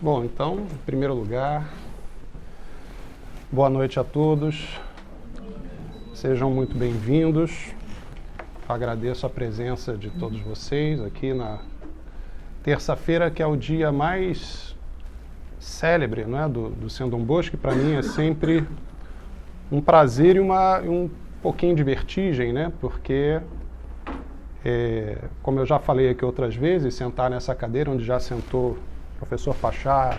Bom, então, em primeiro lugar, boa noite a todos. Sejam muito bem-vindos. Agradeço a presença de todos vocês aqui na terça-feira, que é o dia mais célebre, não é, do Centro Dom Bosco, que para mim é sempre um prazer e um pouquinho de vertigem, né? Porque, como eu já falei aqui outras vezes, sentar nessa cadeira onde já sentou o professor Pachá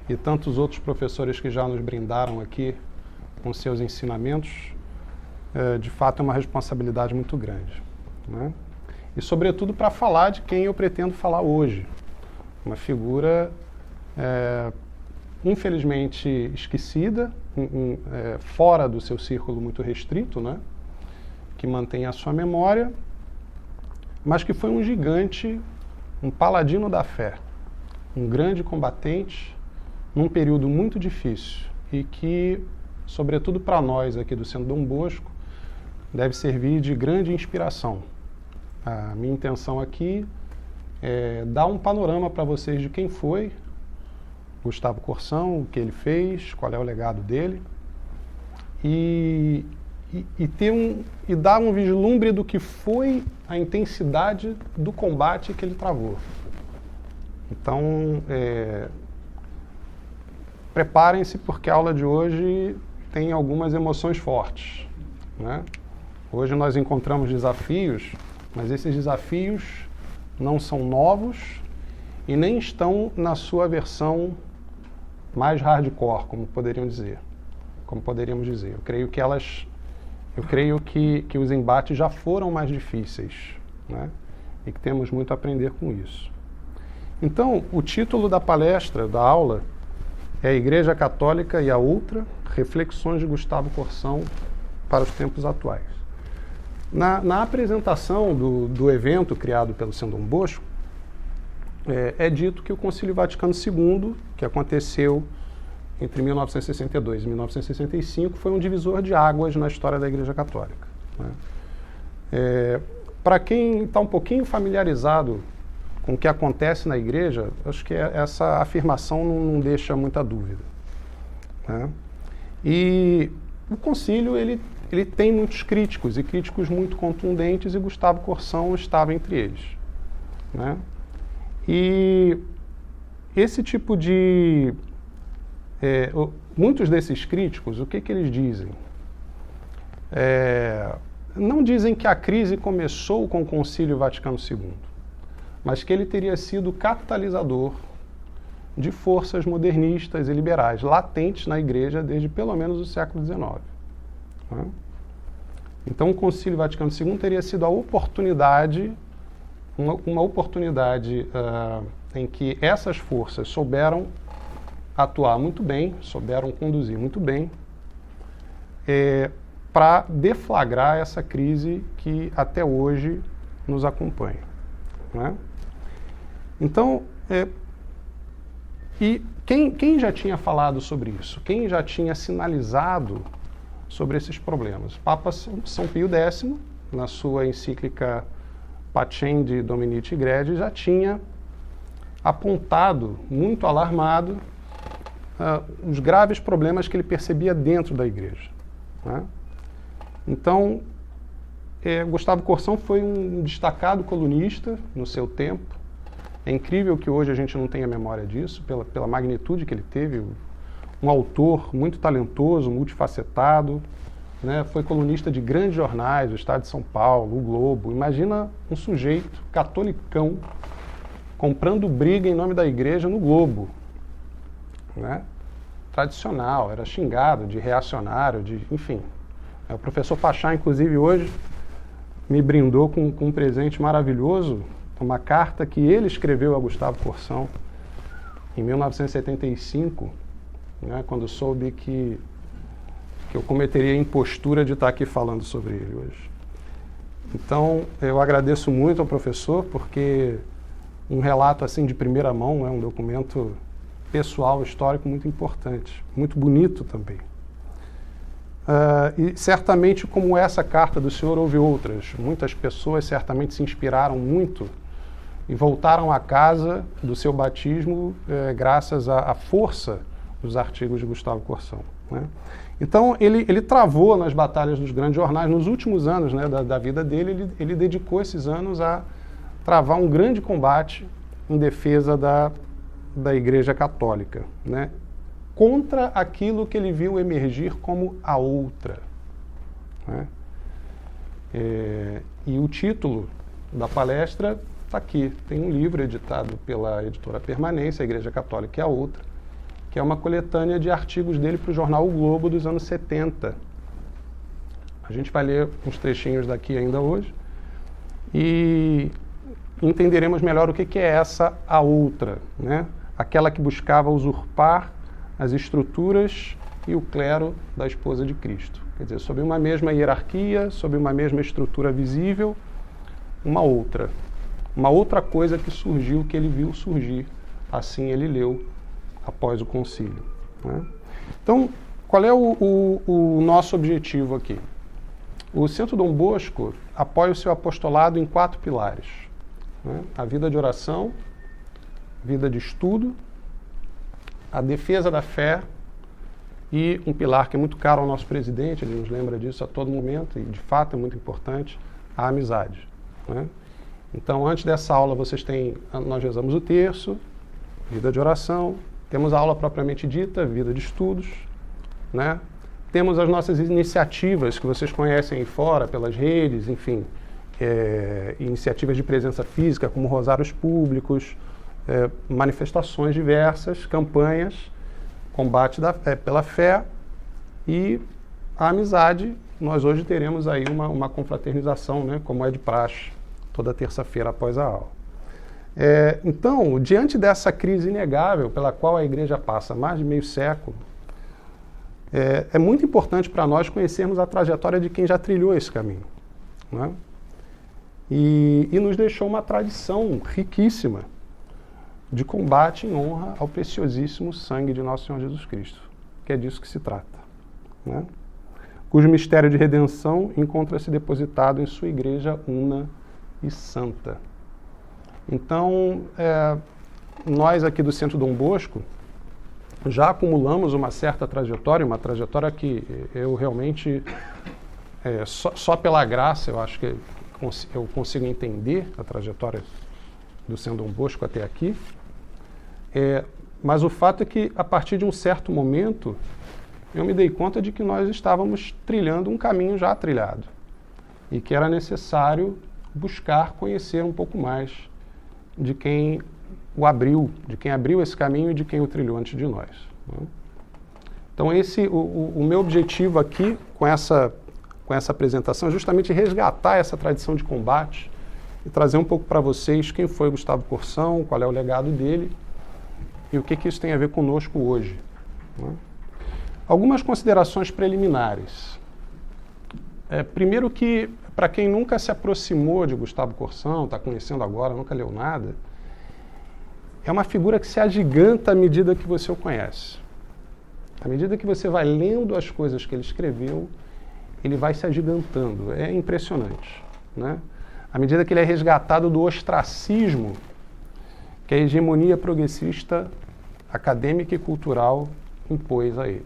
e tantos outros professores que já nos brindaram aqui com seus ensinamentos, de fato é uma responsabilidade muito grande, né? E sobretudo para falar de quem eu pretendo falar hoje, uma figura infelizmente esquecida, fora do seu círculo muito restrito, né? Que mantém a sua memória, mas que foi um gigante, um paladino da fé, um grande combatente num período muito difícil e que, sobretudo para nós aqui do Centro Dom Bosco, deve servir de grande inspiração. A minha intenção aqui é dar um panorama para vocês de quem foi Gustavo Corsão, o que ele fez, qual é o legado dele, e dar um vislumbre do que foi a intensidade do combate que ele travou. Então, preparem-se, porque a aula de hoje tem algumas emoções fortes, né? Hoje nós encontramos desafios, mas esses desafios não são novos e nem estão na sua versão mais hardcore, como poderíamos dizer. Eu creio que os embates já foram mais difíceis, né? E que temos muito a aprender com isso. Então, o título da palestra, da aula, é a Igreja Católica e a Outra, Reflexões de Gustavo Corsão para os Tempos Atuais. Na apresentação do evento criado pelo Centro Dom Bosco, é dito que o Concílio Vaticano II, que aconteceu entre 1962 e 1965, foi um divisor de águas na história da Igreja Católica, né? Para quem está um pouquinho familiarizado com o que acontece na Igreja, acho que essa afirmação não deixa muita dúvida, né? E o Concílio, ele tem muitos críticos, e críticos muito contundentes, e Gustavo Corsão estava entre eles, né? E esse tipo de... muitos desses críticos, o que eles dizem? Não dizem que a crise começou com o Concílio Vaticano II, mas que ele teria sido catalisador de forças modernistas e liberais latentes na Igreja desde pelo menos o século XIX, né? Então o Concílio Vaticano II teria sido a oportunidade, uma oportunidade em que essas forças souberam atuar muito bem, souberam conduzir muito bem, para deflagrar essa crise que até hoje nos acompanha, né? Então, e quem já tinha falado sobre isso? Quem já tinha sinalizado sobre esses problemas? Papa São Pio X, na sua encíclica Pacendi Dominici Gredi, já tinha apontado, muito alarmado, os graves problemas que ele percebia dentro da Igreja, né? Então, Gustavo Corsão foi um destacado colunista no seu tempo. É incrível que hoje a gente não tenha memória disso, pela magnitude que ele teve. Um autor muito talentoso, multifacetado, né? Foi colunista de grandes jornais, o Estado de São Paulo, o Globo. Imagina um sujeito catolicão comprando briga em nome da Igreja no Globo, né? Tradicional, era xingado de reacionário, enfim. O professor Pachá, inclusive, hoje me brindou com um presente maravilhoso, uma carta que ele escreveu a Gustavo Corsão em 1975, né, quando soube que eu cometeria a impostura de estar aqui falando sobre ele hoje. Então, eu agradeço muito ao professor, porque um relato assim de primeira mão é um documento pessoal, histórico muito importante, muito bonito também. E certamente, como essa carta do senhor, houve outras. Muitas pessoas certamente se inspiraram muito e voltaram à casa do seu batismo graças à força dos artigos de Gustavo Corsão, né? Então, ele travou nas batalhas dos grandes jornais. Nos últimos anos, né, da vida dele, ele dedicou esses anos a travar um grande combate em defesa da Igreja Católica, né, contra aquilo que ele viu emergir como a outra, né? E o título da palestra está aqui. Tem um livro editado pela editora Permanência, A Igreja Católica e a Outra, que é uma coletânea de artigos dele para o jornal O Globo dos anos 70. A gente vai ler uns trechinhos daqui ainda hoje e entenderemos melhor o que é essa a outra, né? Aquela que buscava usurpar as estruturas e o clero da esposa de Cristo. Quer dizer, sob uma mesma hierarquia, sob uma mesma estrutura visível, uma outra coisa que surgiu, que ele viu surgir. Assim ele leu após o concílio, né? Então, qual é o nosso objetivo aqui? O Centro Dom Bosco apoia o seu apostolado em 4 pilares, né? A vida de oração, vida de estudo, a defesa da fé e um pilar que é muito caro ao nosso presidente, ele nos lembra disso a todo momento e de fato é muito importante, a amizade, né? Então, antes dessa aula nós rezamos o terço, vida de oração, temos a aula propriamente dita, vida de estudos, né? Temos as nossas iniciativas que vocês conhecem aí fora, pelas redes, enfim, iniciativas de presença física, como rosários públicos, manifestações diversas, campanhas, combate pela fé e a amizade. Nós hoje teremos aí uma confraternização, né, como é de praxe, toda terça-feira após a aula. Então, diante dessa crise inegável pela qual a Igreja passa mais de meio século, é muito importante para nós conhecermos a trajetória de quem já trilhou esse caminho, né? E nos deixou uma tradição riquíssima de combate em honra ao preciosíssimo sangue de nosso Senhor Jesus Cristo, que é disso que se trata, né? Cujo mistério de redenção encontra-se depositado em sua Igreja una e santa. Então, nós aqui do Centro Dom Bosco já acumulamos uma certa trajetória, uma trajetória que eu realmente, só pela graça, eu acho que eu consigo entender a trajetória do Centro Dom Bosco até aqui. Mas o fato é que, a partir de um certo momento, eu me dei conta de que nós estávamos trilhando um caminho já trilhado e que era necessário buscar conhecer um pouco mais de quem o abriu, de quem abriu esse caminho e de quem o trilhou antes de nós, né? Então o meu objetivo aqui com essa apresentação é justamente resgatar essa tradição de combate e trazer um pouco para vocês quem foi Gustavo Corsão, qual é o legado dele e o que isso tem a ver conosco hoje, né? Algumas considerações preliminares. Primeiro que, para quem nunca se aproximou de Gustavo Corsão, está conhecendo agora, nunca leu nada, é uma figura que se agiganta à medida que você o conhece. À medida que você vai lendo as coisas que ele escreveu, ele vai se agigantando. É impressionante, né? À medida que ele é resgatado do ostracismo que a hegemonia progressista acadêmica e cultural impôs a ele,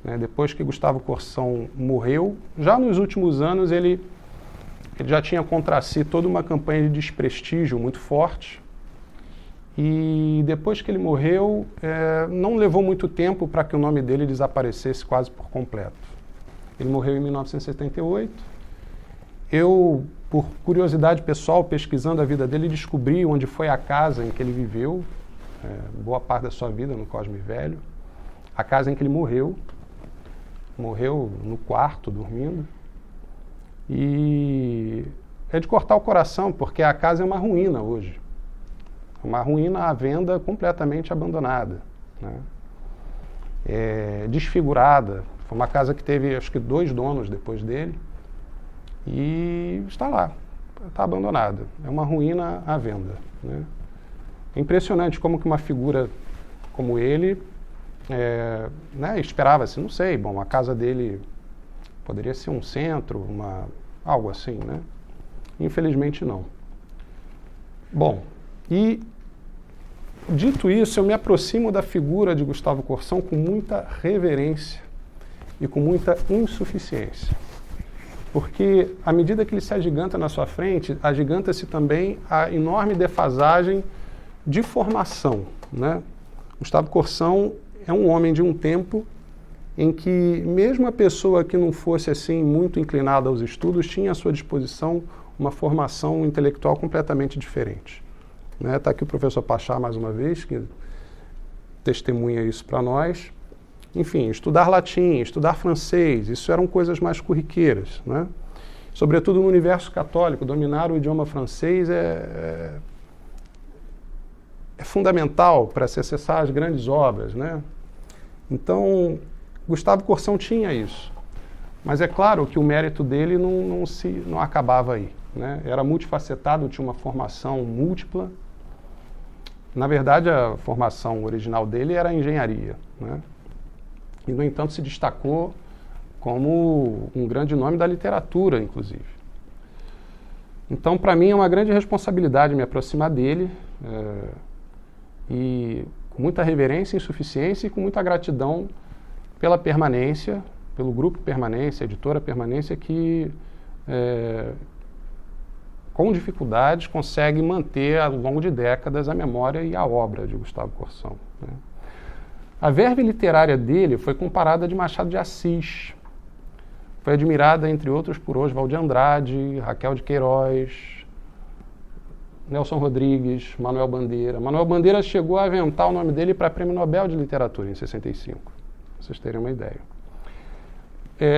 né? Depois que Gustavo Corsão morreu, já nos últimos anos ele já tinha contra si toda uma campanha de desprestígio muito forte. E depois que ele morreu, não levou muito tempo para que o nome dele desaparecesse quase por completo. Ele morreu em 1978. Eu, por curiosidade pessoal, pesquisando a vida dele, descobri onde foi a casa em que ele viveu, boa parte da sua vida no Cosme Velho, a casa em que ele morreu. Morreu no quarto, dormindo. E é de cortar o coração, porque a casa é uma ruína hoje. Uma ruína à venda, completamente abandonada, né? Desfigurada. Foi uma casa que teve, acho que, 2 donos depois dele. E está lá, está abandonada. É uma ruína à venda, né? É impressionante como que uma figura como ele, né, esperava-se, não sei, bom, a casa dele poderia ser um centro, algo assim, né? Infelizmente não. Bom, e dito isso, eu me aproximo da figura de Gustavo Corsão com muita reverência e com muita insuficiência. Porque, à medida que ele se agiganta na sua frente, agiganta-se também a enorme defasagem de formação, né? Gustavo Corsão é um homem de um tempo em que mesmo a pessoa que não fosse assim muito inclinada aos estudos tinha à sua disposição uma formação intelectual completamente diferente. Está aqui o professor Pachá mais uma vez, que testemunha isso para nós. Enfim, estudar latim, estudar francês, isso eram coisas mais corriqueiras, né? Sobretudo no universo católico, dominar o idioma francês é fundamental para se acessar as grandes obras, né? Então, Gustavo Corsão tinha isso. Mas é claro que o mérito dele não acabava aí, né? Era multifacetado, tinha uma formação múltipla. Na verdade, a formação original dele era a engenharia, né? E, no entanto, se destacou como um grande nome da literatura, inclusive. Então, para mim, é uma grande responsabilidade me aproximar dele, e com muita reverência, insuficiência e com muita gratidão pela permanência, pelo grupo Permanência, editora Permanência, que com dificuldades consegue manter ao longo de décadas a memória e a obra de Gustavo Corsão, né? A verve literária dele foi comparada a de Machado de Assis. Foi admirada, entre outros, por Oswald de Andrade, Raquel de Queiroz, Nelson Rodrigues, Manuel Bandeira. Manuel Bandeira chegou a aventar o nome dele para Prêmio Nobel de Literatura em 65, para vocês terem uma ideia.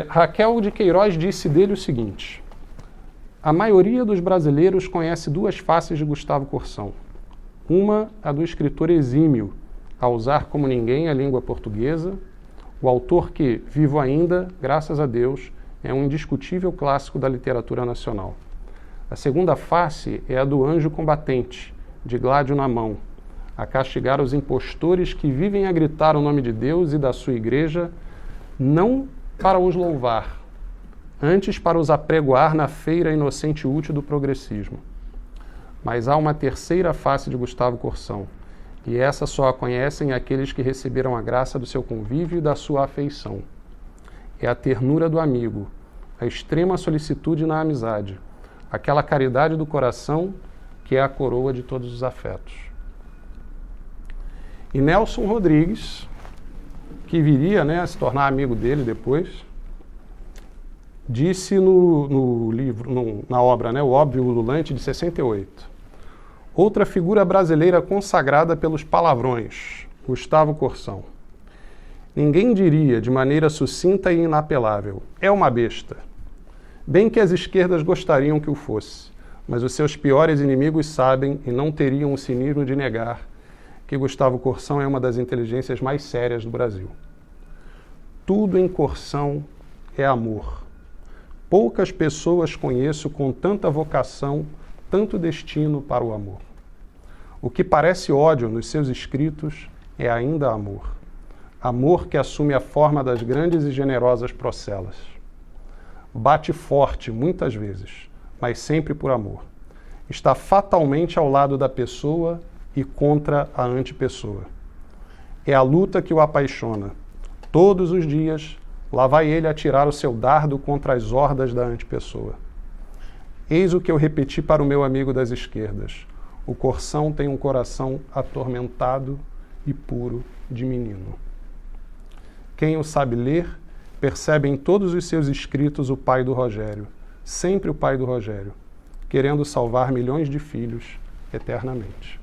Raquel de Queiroz disse dele o seguinte: a maioria dos brasileiros conhece duas faces de Gustavo Corsão. Uma, a do escritor exímio, a usar como ninguém a língua portuguesa, o autor que, vivo ainda, graças a Deus, é um indiscutível clássico da literatura nacional. A segunda face é a do anjo combatente, de gládio na mão, a castigar os impostores que vivem a gritar o nome de Deus e da sua igreja, não para os louvar, antes para os apregoar na feira inocente e útil do progressismo. Mas há uma terceira face de Gustavo Corsão, e essa só a conhecem aqueles que receberam a graça do seu convívio e da sua afeição. É a ternura do amigo, a extrema solicitude na amizade, aquela caridade do coração que é a coroa de todos os afetos. E Nelson Rodrigues, que viria, a se tornar amigo dele depois, disse no livro, na obra, O Óbvio Ululante, de 68. Outra figura brasileira consagrada pelos palavrões, Gustavo Corsão. Ninguém diria de maneira sucinta e inapelável: é uma besta. Bem que as esquerdas gostariam que o fosse, mas os seus piores inimigos sabem e não teriam o cinismo de negar que Gustavo Corsão é uma das inteligências mais sérias do Brasil. Tudo em Corsão é amor. Poucas pessoas conheço com tanta vocação, tanto destino para o amor. O que parece ódio nos seus escritos é ainda amor. Amor que assume a forma das grandes e generosas procelas. Bate forte muitas vezes, mas sempre por amor. Está fatalmente ao lado da pessoa e contra a antipessoa. É a luta que o apaixona. Todos os dias, lá vai ele atirar o seu dardo contra as hordas da antipessoa. Eis o que eu repeti para o meu amigo das esquerdas: o Corsão tem um coração atormentado e puro de menino. Quem o sabe ler, percebe em todos os seus escritos o pai do Rogério, sempre o pai do Rogério, querendo salvar milhões de filhos eternamente.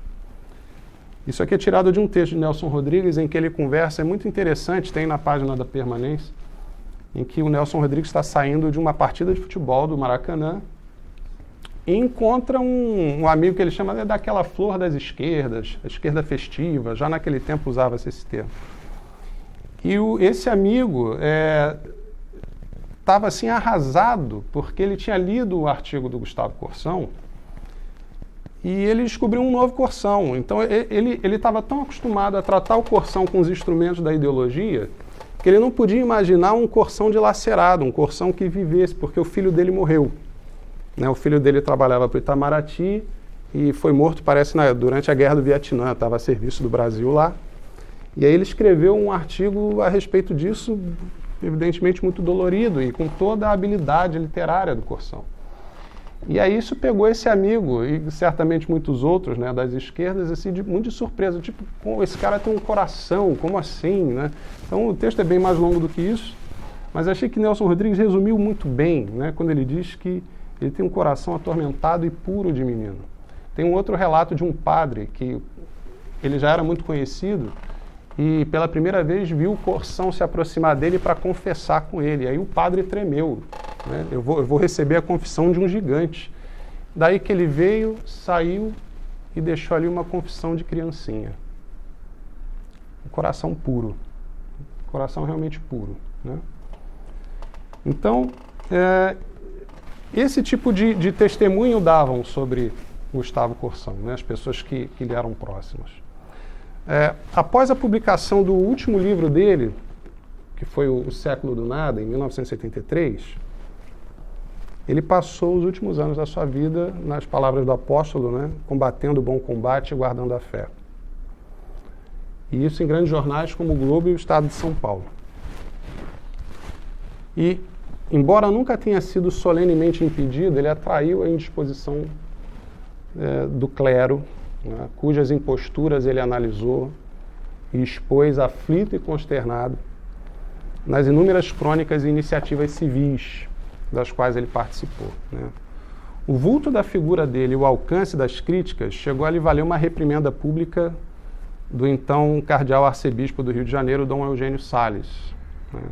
Isso aqui é tirado de um texto de Nelson Rodrigues, em que ele conversa, é muito interessante, tem na página da Permanência, em que o Nelson Rodrigues está saindo de uma partida de futebol do Maracanã e encontra um amigo que ele chama daquela flor das esquerdas, a esquerda festiva, já naquele tempo usava-se esse termo. E esse amigo estava assim arrasado, porque ele tinha lido o artigo do Gustavo Corsão e ele descobriu um novo Corsão. Então ele estava tão acostumado a tratar o Corsão com os instrumentos da ideologia que ele não podia imaginar um Corsão dilacerado, um Corsão que vivesse, porque o filho dele morreu. O filho dele trabalhava para o Itamaraty e foi morto, parece, durante a Guerra do Vietnã, estava a serviço do Brasil lá. E aí ele escreveu um artigo a respeito disso, evidentemente muito dolorido e com toda a habilidade literária do Corsão. E aí isso pegou esse amigo, e certamente muitos outros, né, das esquerdas, assim, muito de surpresa, tipo, esse cara tem um coração, como assim, né? Então o texto é bem mais longo do que isso, mas achei que Nelson Rodrigues resumiu muito bem, né, quando ele diz que ele tem um coração atormentado e puro de menino. Tem um outro relato de um padre que ele já era muito conhecido e pela primeira vez viu o Corsão se aproximar dele para confessar com ele. Aí o padre tremeu, né? Eu vou receber a confissão de um gigante. Daí que ele veio, saiu e deixou ali uma confissão de criancinha. Um coração puro. Um coração realmente puro, né? Então, esse tipo de testemunho davam sobre Gustavo Corsão, né, as pessoas que lhe eram próximas. Após a publicação do último livro dele, que foi O Século do Nada, em 1973, ele passou os últimos anos da sua vida, nas palavras do apóstolo, né, combatendo o bom combate e guardando a fé. E isso em grandes jornais como o Globo e o Estado de São Paulo. E, embora nunca tenha sido solenemente impedido, ele atraiu a indisposição do clero, né, cujas imposturas ele analisou e expôs aflito e consternado nas inúmeras crônicas e iniciativas civis das quais ele participou, né. O vulto da figura dele e o alcance das críticas chegou a lhe valer uma reprimenda pública do então cardeal arcebispo do Rio de Janeiro, Dom Eugênio Salles, né.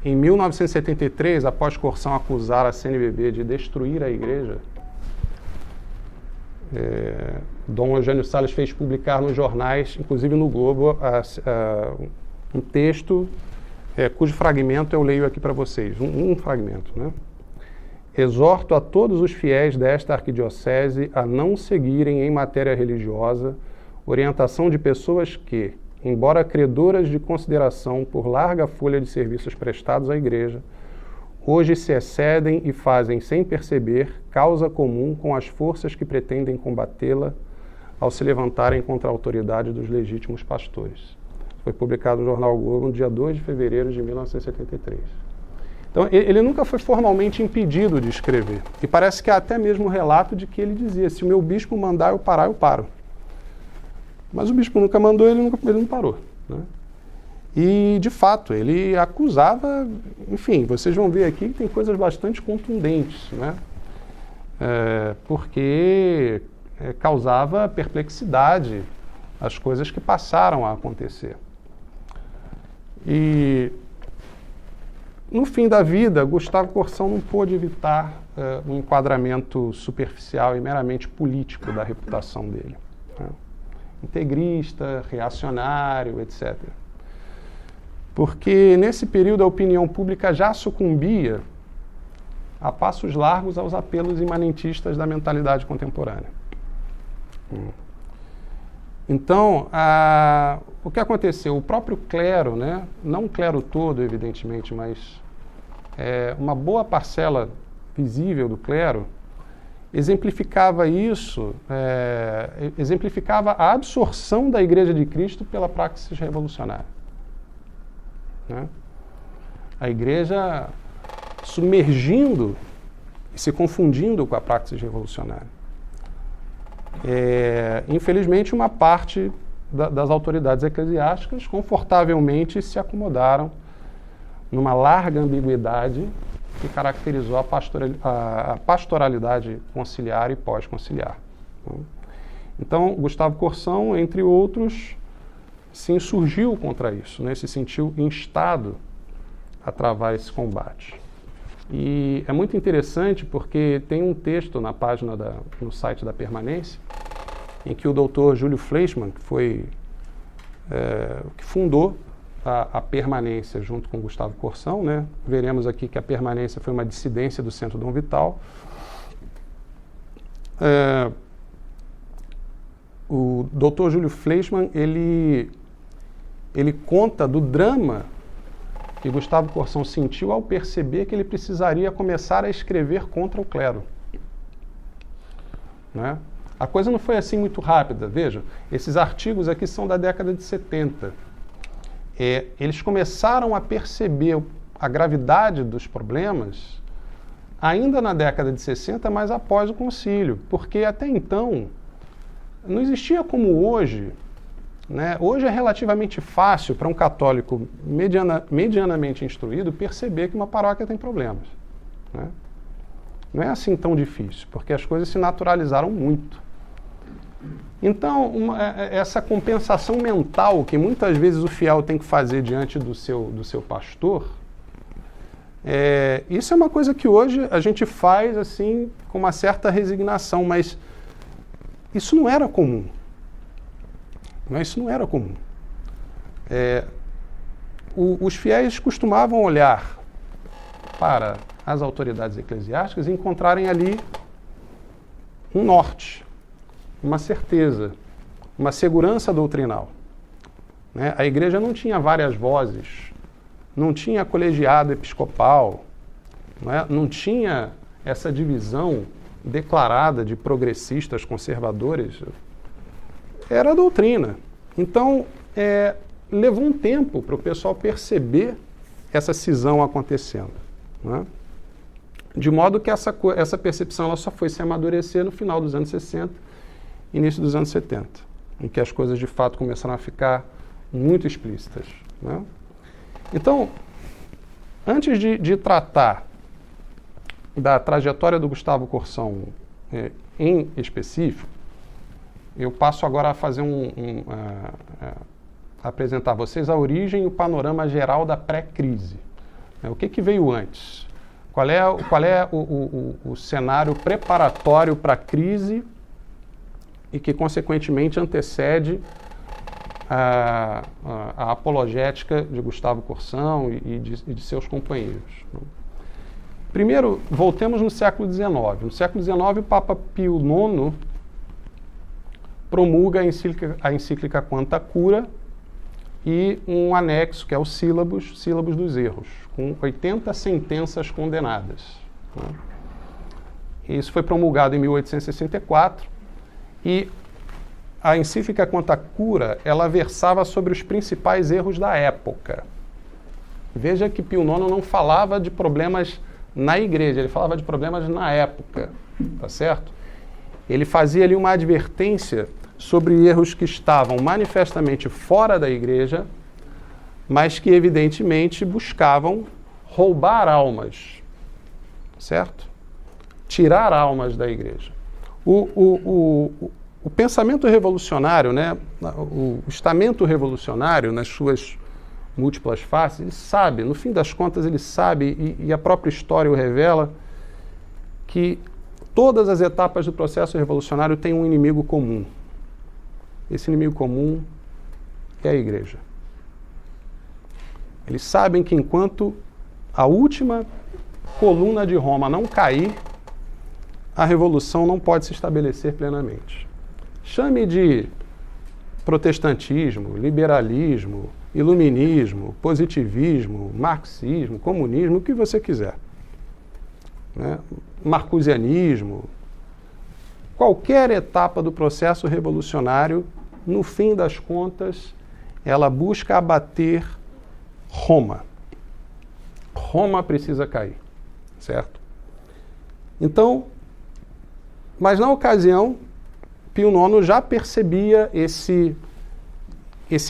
Em 1973, após Corsão acusar a CNBB de destruir a igreja, Dom Eugênio Salles fez publicar nos jornais, inclusive no Globo, um texto cujo fragmento eu leio aqui para vocês, um fragmento, né? Exorto a todos os fiéis desta arquidiocese a não seguirem em matéria religiosa orientação de pessoas que, embora credoras de consideração por larga folha de serviços prestados à igreja, hoje se excedem e fazem, sem perceber, causa comum com as forças que pretendem combatê-la ao se levantarem contra a autoridade dos legítimos pastores. Foi publicado no Jornal Globo no dia 2 de fevereiro de 1973. Então, ele nunca foi formalmente impedido de escrever. E parece que há até mesmo um relato de que ele dizia, se o meu bispo mandar eu parar, eu paro. Mas o bispo nunca mandou, ele não parou, né? E, de fato, ele acusava, enfim, vocês vão ver aqui que tem coisas bastante contundentes, né? Porque causava perplexidade as coisas que passaram a acontecer. E, no fim da vida, Gustavo Corsão não pôde evitar um enquadramento superficial e meramente político da reputação dele, né? Integrista, reacionário, etc. Porque nesse período a opinião pública já sucumbia a passos largos aos apelos imanentistas da mentalidade contemporânea. Então, o que aconteceu? O próprio clero, né, não o clero todo, evidentemente, mas uma boa parcela visível do clero, exemplificava isso, exemplificava a absorção da Igreja de Cristo pela praxis revolucionária, né? A Igreja submergindo e se confundindo com a praxis revolucionária. Infelizmente, uma parte das autoridades eclesiásticas confortavelmente se acomodaram numa larga ambiguidade que caracterizou a pastoralidade conciliar e pós-conciliar. Então, Gustavo Corsão, entre outros, se insurgiu contra isso, né? Se sentiu instado a travar esse combate. E é muito interessante porque tem um texto na página no site da Permanência em que o Dr. Júlio Fleischmann, que fundou a Permanência junto com Gustavo Corsão, né? Veremos aqui que a Permanência foi uma dissidência do Centro Dom Vital. O Dr. Júlio Fleischmann, ele conta do drama que Gustavo Corsão sentiu ao perceber que ele precisaria começar a escrever contra o clero. né? A coisa não foi assim muito rápida. Veja, esses artigos aqui são da década de 70. Eles começaram a perceber a gravidade dos problemas ainda na década de 60, mas após o concílio, porque até então não existia como hoje, né? Hoje é relativamente fácil para um católico medianamente instruído perceber que uma paróquia tem problemas, né? Não é assim tão difícil, porque as coisas se naturalizaram muito. Então, essa compensação mental que muitas vezes o fiel tem que fazer diante do seu pastor, isso é uma coisa que hoje a gente faz assim com uma certa resignação, mas isso não era comum. Isso não era comum. Os fiéis costumavam olhar para as autoridades eclesiásticas e encontrarem ali um norte, uma certeza, uma segurança doutrinal, né? A igreja não tinha várias vozes, não tinha colegiado episcopal, né? Não tinha essa divisão declarada de progressistas, conservadores. Era a doutrina. Então, levou um tempo para o pessoal perceber essa cisão acontecendo, né? De modo que essa percepção ela só foi se amadurecer no final dos anos 60, início dos anos 70, em que as coisas de fato começaram a ficar muito explícitas, né? Então, antes de tratar da trajetória do Gustavo Corsão em específico, eu passo agora a fazer apresentar a vocês a origem e o panorama geral da pré-crise. O que veio antes? Qual é o cenário preparatório para a crise e que, consequentemente, antecede a apologética de Gustavo Corsão e de seus companheiros? Primeiro, voltemos no século XIX. No século XIX, o Papa Pio IX promulga a encíclica Quanta Cura e um anexo, que é o Sílabus dos Erros, com 80 sentenças condenadas, né? Isso foi promulgado em 1864 e a encíclica Quanta Cura, ela versava sobre os principais erros da época. Veja que Pio IX não falava de problemas na igreja, ele falava de problemas na época, tá certo? Ele fazia ali uma advertência sobre erros que estavam manifestamente fora da igreja, mas que evidentemente buscavam roubar almas, certo? Tirar almas da igreja. O pensamento revolucionário, né, o estamento revolucionário nas suas múltiplas faces, ele sabe, no fim das contas ele sabe, e a própria história o revela, que todas as etapas do processo revolucionário têm um inimigo comum. Esse inimigo comum é a igreja. Eles sabem que enquanto a última coluna de Roma não cair, a revolução não pode se estabelecer plenamente. Chame de protestantismo, liberalismo, iluminismo, positivismo, marxismo, comunismo, o que você quiser, né? Marcusianismo. Qualquer etapa do processo revolucionário, no fim das contas, ela busca abater Roma. Roma precisa cair, certo? Então, mas na ocasião, Pio IX já percebia esse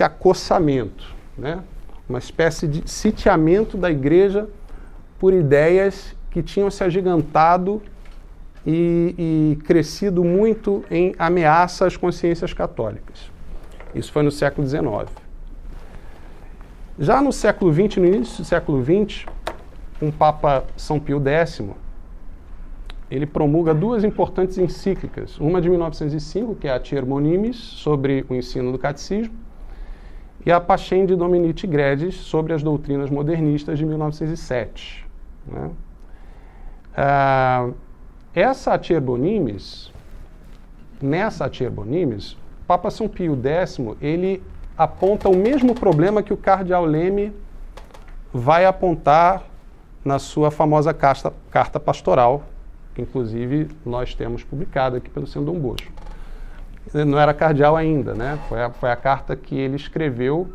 acossamento, né? Uma espécie de sitiamento da igreja por ideias que tinham se agigantado e crescido muito em ameaça às consciências católicas. Isso foi no século XIX. Já no século XX, no início do século XX, um Papa São Pio X, ele promulga duas importantes encíclicas. Uma de 1905, que é a Tier Monimis, sobre o ensino do catecismo, e a Pascendi Dominici Gredis, sobre as doutrinas modernistas, de 1907. Né? Nessa Tier Monimis, Papa São Pio X, ele aponta o mesmo problema que o cardeal Leme vai apontar na sua famosa carta pastoral, que inclusive nós temos publicado aqui pelo Senhor Dom Bosco. Ele não era cardeal ainda, né? Foi a carta que ele escreveu,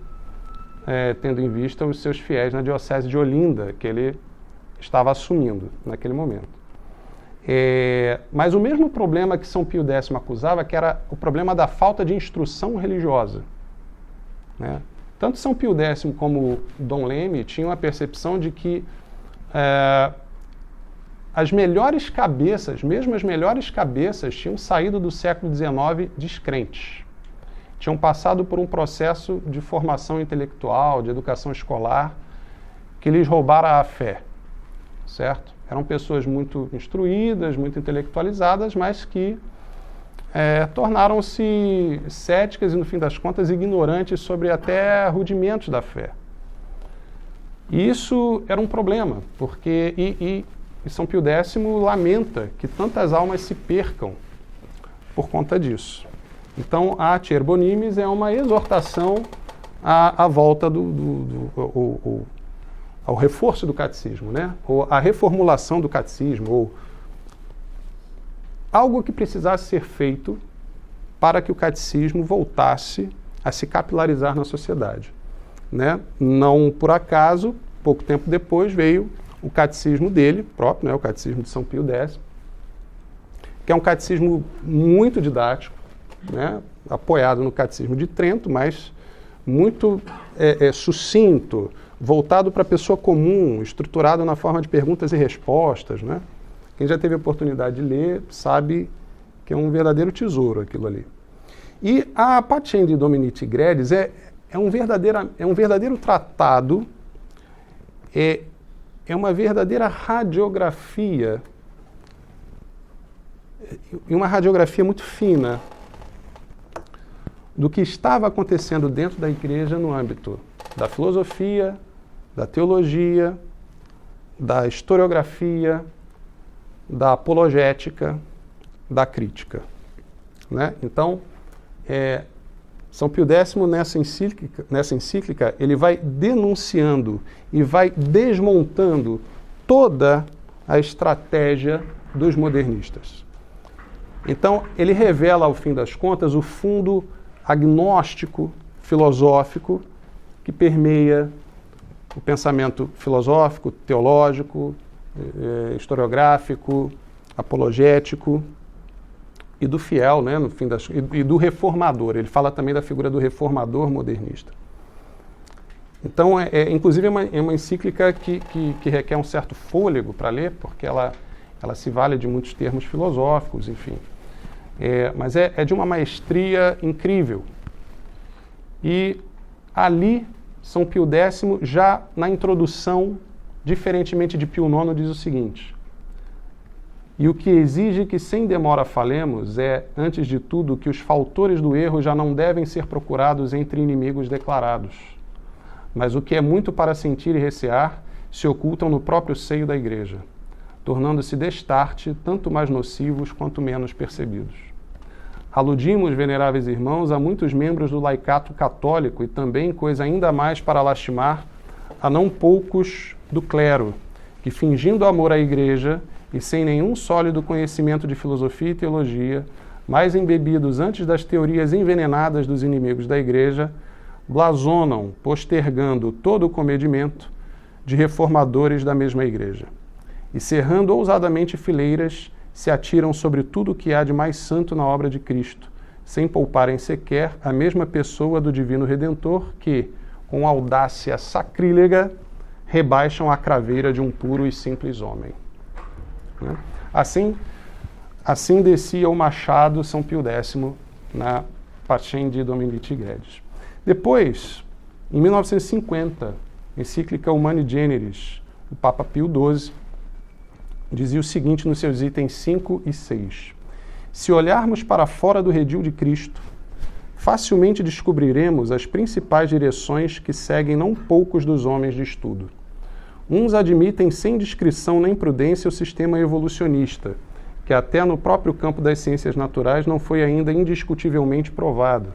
tendo em vista os seus fiéis na diocese de Olinda, que ele estava assumindo naquele momento. Mas o mesmo problema que São Pio X acusava, que era o problema da falta de instrução religiosa, né? Tanto São Pio X como Dom Leme tinham a percepção de que as melhores cabeças, mesmo as melhores cabeças, tinham saído do século XIX descrentes. Tinham passado por um processo de formação intelectual, de educação escolar, que lhes roubara a fé, certo? Eram pessoas muito instruídas, muito intelectualizadas, mas que tornaram-se céticas e, no fim das contas, ignorantes sobre até rudimentos da fé. E isso era um problema, porque e São Pio X lamenta que tantas almas se percam por conta disso. Então, a Atier Bonimis é uma exortação à volta ao reforço do catecismo, né? Ou à reformulação do catecismo, ou algo que precisasse ser feito para que o catecismo voltasse a se capilarizar na sociedade, né? Não por acaso, pouco tempo depois, veio o catecismo dele próprio, né? O catecismo de São Pio X, que é um catecismo muito didático, né? Apoiado no catecismo de Trento, mas muito sucinto, voltado para a pessoa comum, estruturado na forma de perguntas e respostas, né? Quem já teve a oportunidade de ler sabe que é um verdadeiro tesouro aquilo ali. E a Paciendi Dominici Gredis é um verdadeiro tratado, é uma verdadeira radiografia, e uma radiografia muito fina do que estava acontecendo dentro da igreja no âmbito da filosofia, da teologia, da historiografia, da apologética, da crítica, né? Então, São Pio X, nessa encíclica, ele vai denunciando e vai desmontando toda a estratégia dos modernistas. Então, ele revela, ao fim das contas, o fundo agnóstico, filosófico, que permeia o pensamento filosófico, teológico, historiográfico, apologético e do fiel, né, no fim das, e do reformador. Ele fala também da figura do reformador modernista. Então, inclusive, é uma encíclica que requer um certo fôlego para ler, porque ela se vale de muitos termos filosóficos, enfim. Mas é de uma maestria incrível. E ali, São Pio X, já na introdução, diferentemente de Pio IX, diz o seguinte: e o que exige que sem demora falemos é, antes de tudo, que os fautores do erro já não devem ser procurados entre inimigos declarados, mas o que é muito para sentir e recear, se ocultam no próprio seio da Igreja, tornando-se destarte tanto mais nocivos quanto menos percebidos. Aludimos, veneráveis irmãos, a muitos membros do laicato católico e também, coisa ainda mais para lastimar, a não poucos do clero, que fingindo amor à Igreja e sem nenhum sólido conhecimento de filosofia e teologia, mais embebidos antes das teorias envenenadas dos inimigos da Igreja, blasonam, postergando todo o comedimento de reformadores da mesma Igreja. E cerrando ousadamente fileiras, se atiram sobre tudo o que há de mais santo na obra de Cristo, sem pouparem sequer a mesma pessoa do Divino Redentor que, com audácia sacrílega, rebaixam a craveira de um puro e simples homem. Né? Assim descia o machado São Pio X na Paciendi Dominici Gredis. Depois, em 1950, encíclica Humani Generis, o Papa Pio XII dizia o seguinte nos seus itens 5 e 6. Se olharmos para fora do redil de Cristo, facilmente descobriremos as principais direções que seguem não poucos dos homens de estudo. Uns admitem sem discrição nem prudência o sistema evolucionista, que até no próprio campo das ciências naturais não foi ainda indiscutivelmente provado,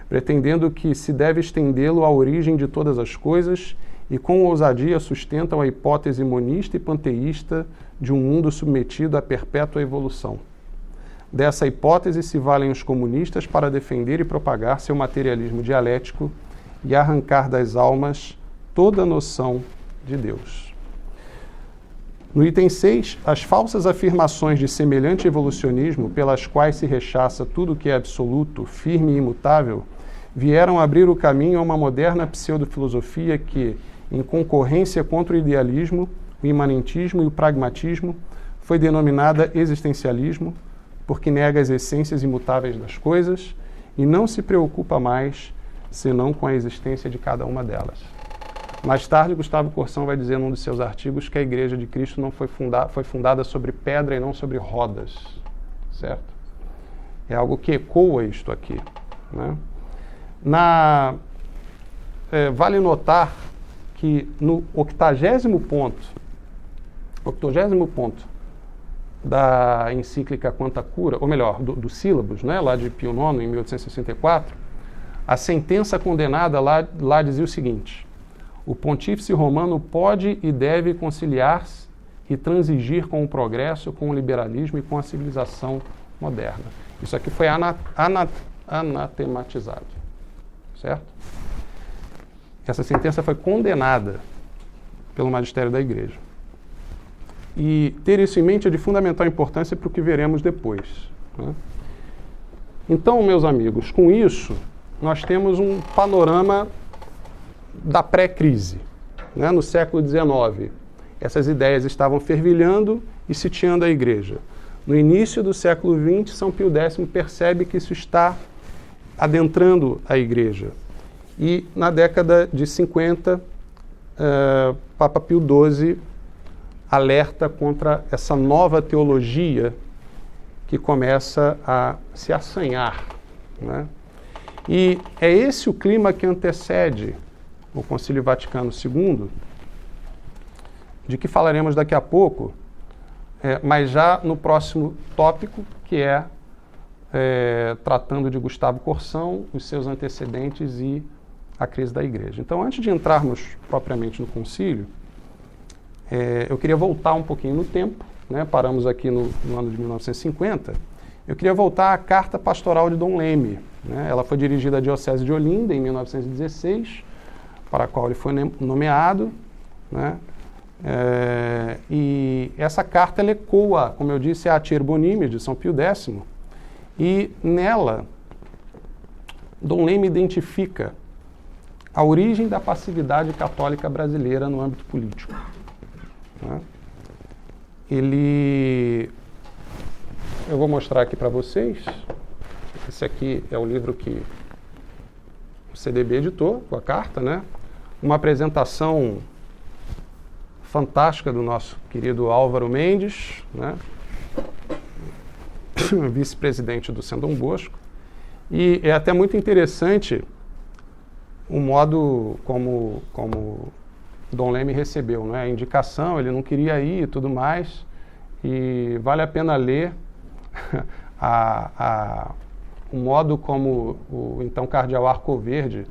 pretendendo que se deve estendê-lo à origem de todas as coisas e com ousadia sustentam a hipótese monista e panteísta de um mundo submetido à perpétua evolução. Dessa hipótese se valem os comunistas para defender e propagar seu materialismo dialético e arrancar das almas toda noção de Deus. No item 6, as falsas afirmações de semelhante evolucionismo, pelas quais se rechaça tudo que é absoluto, firme e imutável, vieram abrir o caminho a uma moderna pseudofilosofia que, em concorrência contra o idealismo, o imanentismo e o pragmatismo, foi denominada existencialismo, porque nega as essências imutáveis das coisas e não se preocupa mais senão com a existência de cada uma delas. Mais tarde, Gustavo Corsão vai dizer num dos seus artigos que a Igreja de Cristo não foi fundada sobre pedra e não sobre rodas, certo? É algo que ecoa isto aqui, né? Vale notar que no 80º ponto da encíclica Quanta Cura, ou melhor, do Sílabus, né, lá de Pio IX, em 1864, a sentença condenada lá dizia o seguinte: o pontífice romano pode e deve conciliar-se e transigir com o progresso, com o liberalismo e com a civilização moderna. Isso aqui foi anatematizado, certo? Essa sentença foi condenada pelo magistério da Igreja. E ter isso em mente é de fundamental importância para o que veremos depois, né? Então, meus amigos, com isso, nós temos um panorama da pré-crise, né? No século XIX, essas ideias estavam fervilhando e sitiando a Igreja. No início do século XX, São Pio X percebe que isso está adentrando a Igreja. E na década de 50, Papa Pio XII alerta contra essa nova teologia que começa a se assanhar, né? E é esse o clima que antecede o Concílio Vaticano II, de que falaremos daqui a pouco, mas já no próximo tópico, que é tratando de Gustavo Corsão, os seus antecedentes e a crise da Igreja. Então, antes de entrarmos propriamente no concílio, eu queria voltar um pouquinho no tempo, né? Paramos aqui no ano de 1950. Eu queria voltar à Carta Pastoral de Dom Leme, né? Ela foi dirigida à Diocese de Olinda em 1916, para a qual ele foi nomeado, né? E essa carta ela ecoa, como eu disse, a Atier Bonime de São Pio X, e nela Dom Leme identifica a origem da passividade católica brasileira no âmbito político, né? Eu vou mostrar aqui para vocês. Esse aqui é o livro que o CDB editou, com a carta, né? Uma apresentação fantástica do nosso querido Álvaro Mendes, né? Vice-presidente do São Dom Bosco. E é até muito interessante o modo como Dom Leme recebeu, né? A indicação, ele não queria ir e tudo mais, e vale a pena ler o modo como o então cardeal Arcoverde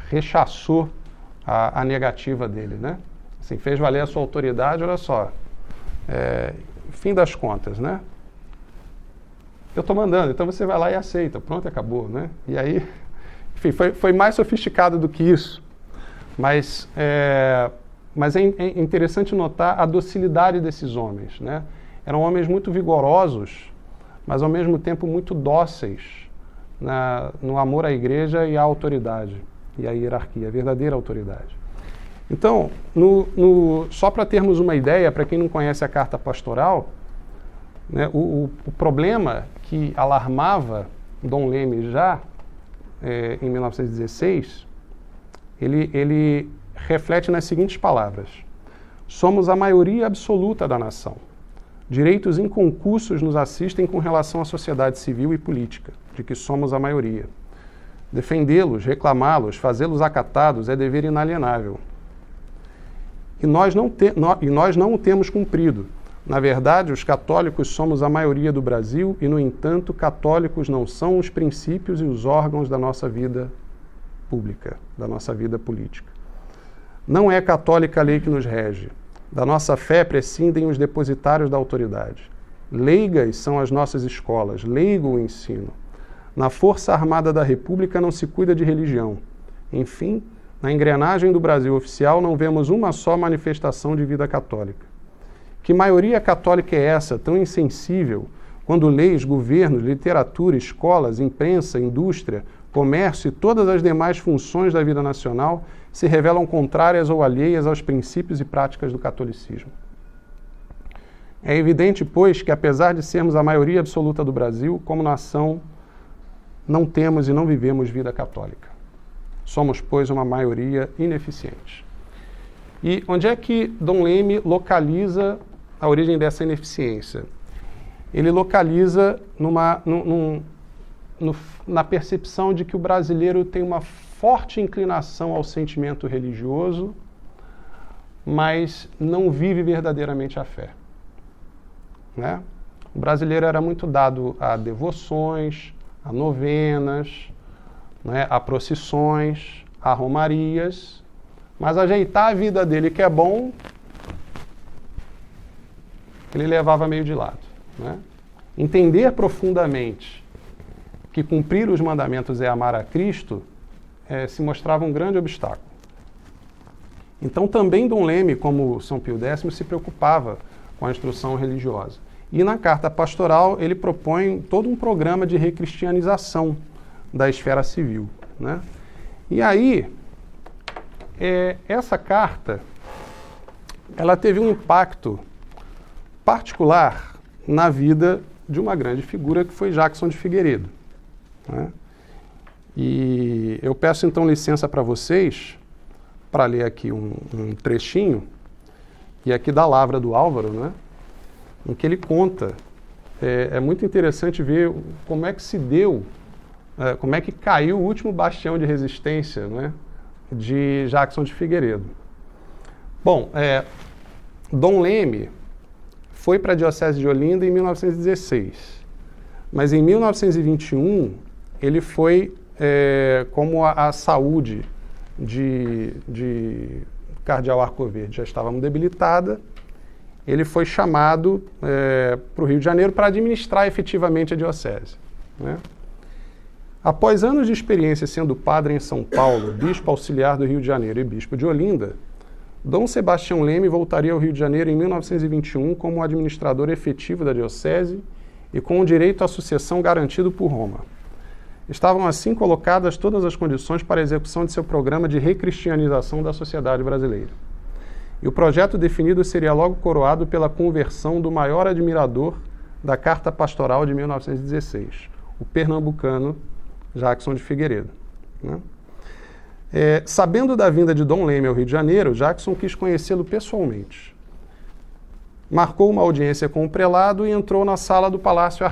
rechaçou a negativa dele, né? Assim, fez valer a sua autoridade, olha só, fim das contas, né? Eu estou mandando, então você vai lá e aceita, pronto, acabou, né? E aí, enfim, foi mais sofisticado do que isso, mas é interessante notar a docilidade desses homens, né? Eram homens muito vigorosos, mas ao mesmo tempo muito dóceis no amor à Igreja e à autoridade, e à hierarquia, a verdadeira autoridade. Então, só para termos uma ideia, para quem não conhece a Carta Pastoral, né, o problema que alarmava Dom Leme já em 1916, ele reflete nas seguintes palavras: somos a maioria absoluta da nação. Direitos inconcussos nos assistem com relação à sociedade civil e política, de que somos a maioria. Defendê-los, reclamá-los, fazê-los acatados é dever inalienável. E nós não o temos cumprido. Na verdade, os católicos somos a maioria do Brasil e, no entanto, católicos não são os princípios e os órgãos da nossa vida pública, da nossa vida política. Não é católica a lei que nos rege. Da nossa fé prescindem os depositários da autoridade. Leigas são as nossas escolas, leigo o ensino. Na Força Armada da República não se cuida de religião. Enfim, na engrenagem do Brasil oficial não vemos uma só manifestação de vida católica. Que maioria católica é essa, tão insensível, quando leis, governos, literatura, escolas, imprensa, indústria, comércio e todas as demais funções da vida nacional se revelam contrárias ou alheias aos princípios e práticas do catolicismo? É evidente, pois, que apesar de sermos a maioria absoluta do Brasil, como nação, não temos e não vivemos vida católica. Somos, pois, uma maioria ineficiente. E onde é que Dom Leme localiza a origem dessa ineficiência? Ele localiza na percepção de que o brasileiro tem uma forte inclinação ao sentimento religioso, mas não vive verdadeiramente a fé. Né? O brasileiro era muito dado a devoções, a novenas, né, a procissões, a romarias, mas ajeitar a vida dele, que é bom, ele levava meio de lado. Né? Entender profundamente que cumprir os mandamentos é amar a Cristo se mostrava um grande obstáculo. Então também Dom Leme, como São Pio X, se preocupava com a instrução religiosa. E na carta pastoral ele propõe todo um programa de recristianização da esfera civil. Né? E aí, essa carta, ela teve um impacto particular na vida de uma grande figura que foi Jackson de Figueiredo. Né? E eu peço então licença para vocês para ler aqui um trechinho, e aqui da Lavra do Álvaro, né? Em que ele conta, é muito interessante ver como é que se deu, como é que caiu o último bastião de resistência, né, de Jackson de Figueiredo. Bom, Dom Leme foi para a Diocese de Olinda em 1916, mas em 1921 ele foi, como a saúde de Cardeal Arcoverde já estava debilitada, ele foi chamado para o Rio de Janeiro para administrar efetivamente a diocese. Né? Após anos de experiência sendo padre em São Paulo, bispo auxiliar do Rio de Janeiro e bispo de Olinda, Dom Sebastião Leme voltaria ao Rio de Janeiro em 1921 como administrador efetivo da diocese e com o direito à sucessão garantido por Roma. Estavam assim colocadas todas as condições para a execução de seu programa de recristianização da sociedade brasileira. E o projeto definido seria logo coroado pela conversão do maior admirador da Carta Pastoral de 1916, o pernambucano Jackson de Figueiredo. Né? Sabendo da vinda de Dom Leme ao Rio de Janeiro, Jackson quis conhecê-lo pessoalmente. Marcou uma audiência com o prelado e entrou na sala do Palácio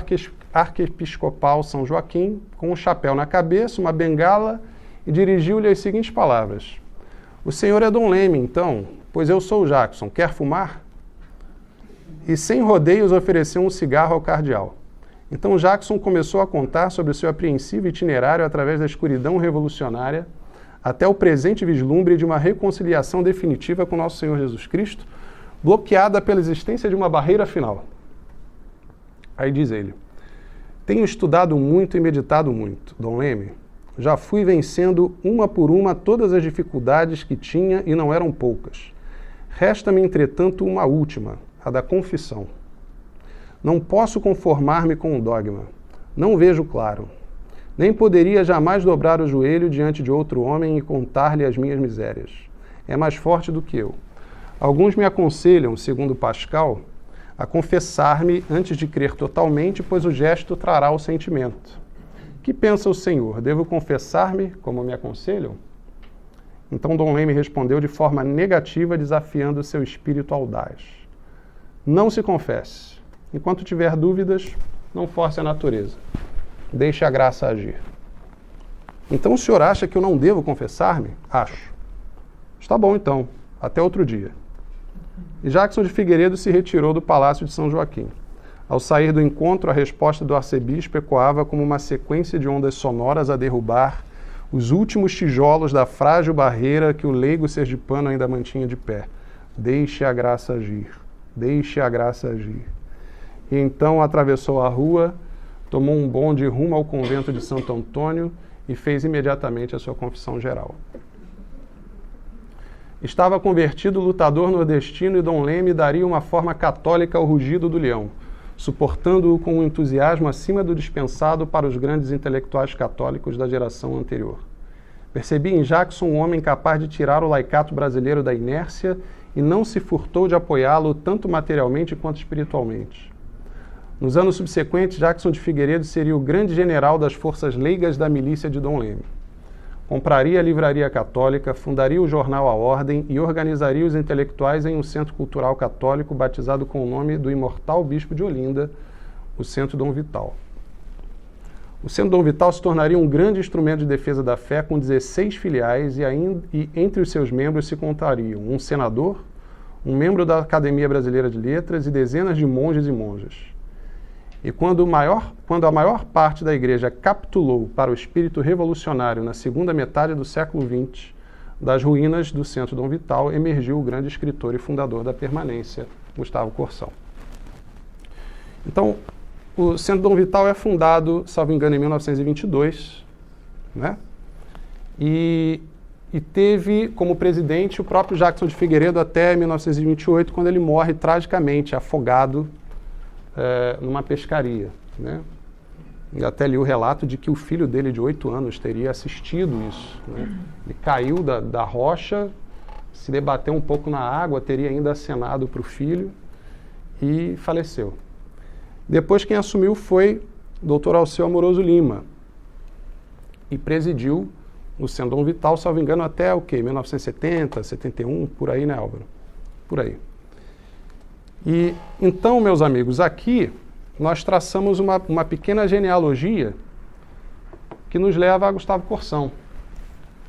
Arquiepiscopal São Joaquim, com um chapéu na cabeça, uma bengala, e dirigiu-lhe as seguintes palavras: "O senhor é Dom Leme, então? Pois eu sou o Jackson. Quer fumar?" E sem rodeios ofereceu um cigarro ao cardeal. Então Jackson começou a contar sobre o seu apreensivo itinerário através da escuridão revolucionária até o presente vislumbre de uma reconciliação definitiva com nosso Senhor Jesus Cristo, bloqueada pela existência de uma barreira final. Aí diz ele: "Tenho estudado muito e meditado muito, Dom Leme. Já fui vencendo uma por uma todas as dificuldades que tinha e não eram poucas. Resta-me, entretanto, uma última, a da confissão. Não posso conformar-me com o dogma. Não vejo claro. Nem poderia jamais dobrar o joelho diante de outro homem e contar-lhe as minhas misérias. É mais forte do que eu. Alguns me aconselham, segundo Pascal, a confessar-me antes de crer totalmente, pois o gesto trará o sentimento. Que pensa o Senhor? Devo confessar-me, como me aconselham?" Então Dom Leme respondeu de forma negativa, desafiando seu espírito audaz: "Não se confesse. Enquanto tiver dúvidas, não force a natureza. Deixe a graça agir." "Então o senhor acha que eu não devo confessar-me?" "Acho." "Está bom, então. Até outro dia." E Jackson de Figueiredo se retirou do Palácio de São Joaquim. Ao sair do encontro, a resposta do arcebispo ecoava como uma sequência de ondas sonoras a derrubar os últimos tijolos da frágil barreira que o leigo sergipano ainda mantinha de pé. Deixe a graça agir, deixe a graça agir. E então atravessou a rua, tomou um bonde rumo ao convento de Santo Antônio e fez imediatamente a sua confissão geral. Estava convertido o lutador nordestino e Dom Leme daria uma forma católica ao rugido do leão, suportando-o com um entusiasmo acima do dispensado para os grandes intelectuais católicos da geração anterior. Percebi em Jackson um homem capaz de tirar o laicato brasileiro da inércia e não se furtou de apoiá-lo tanto materialmente quanto espiritualmente. Nos anos subsequentes, Jackson de Figueiredo seria o grande general das forças leigas da milícia de Dom Leme. Compraria a livraria católica, fundaria o jornal A Ordem e organizaria os intelectuais em um centro cultural católico batizado com o nome do imortal bispo de Olinda, o Centro Dom Vital. O Centro Dom Vital se tornaria um grande instrumento de defesa da fé com 16 filiais e entre os seus membros se contariam um senador, um membro da Academia Brasileira de Letras e dezenas de monges e monjas. E quando a maior parte da igreja capitulou para o espírito revolucionário na segunda metade do século XX, das ruínas do Centro Dom Vital emergiu o grande escritor e fundador da permanência, Gustavo Corsão. Então, o Centro Dom Vital é fundado, salvo engano, em 1922, né? E teve como presidente o próprio Jackson de Figueiredo até 1928, quando ele morre tragicamente, afogado numa pescaria, né? E até li o relato de que o filho dele de 8 anos teria assistido isso, né? Ele caiu da rocha, se debateu um pouco na água, teria ainda acenado para o filho e faleceu. Depois quem assumiu foi o Dr. Alceu Amoroso Lima e presidiu o Centro Dom Vital, salvo engano, até o quê? 1970, 71, por aí, né, Álvaro? Por aí. E então, meus amigos, aqui nós traçamos uma pequena genealogia que nos leva a Gustavo Corsão,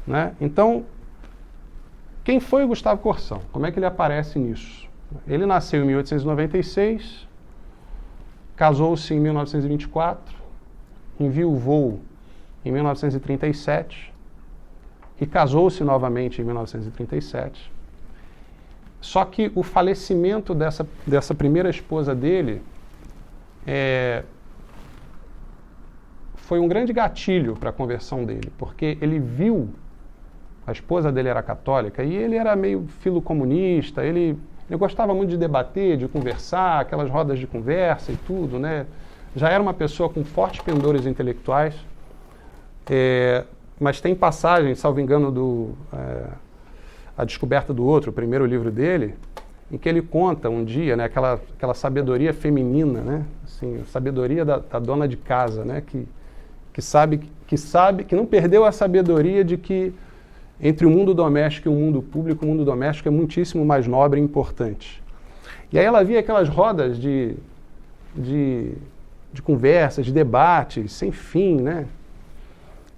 né? Então, quem foi o Gustavo Corsão? Como é que ele aparece nisso? Ele nasceu em 1896, casou-se em 1924, enviuvou em 1937 e casou-se novamente em 1937. Só que o falecimento dessa primeira esposa dele foi um grande gatilho para a conversão dele, porque ele viu, a esposa dele era católica e ele era meio filocomunista, ele gostava muito de debater, de conversar, aquelas rodas de conversa e tudo, né? Já era uma pessoa com fortes pendores intelectuais, mas tem passagens, salvo engano, A Descoberta do Outro, o primeiro livro dele, em que ele conta um dia, né, aquela sabedoria feminina, né, assim, a sabedoria da dona de casa, né, que não perdeu a sabedoria de que entre o mundo doméstico e o mundo público, o mundo doméstico é muitíssimo mais nobre e importante. E aí ela via aquelas rodas de conversas, de debates, sem fim, né?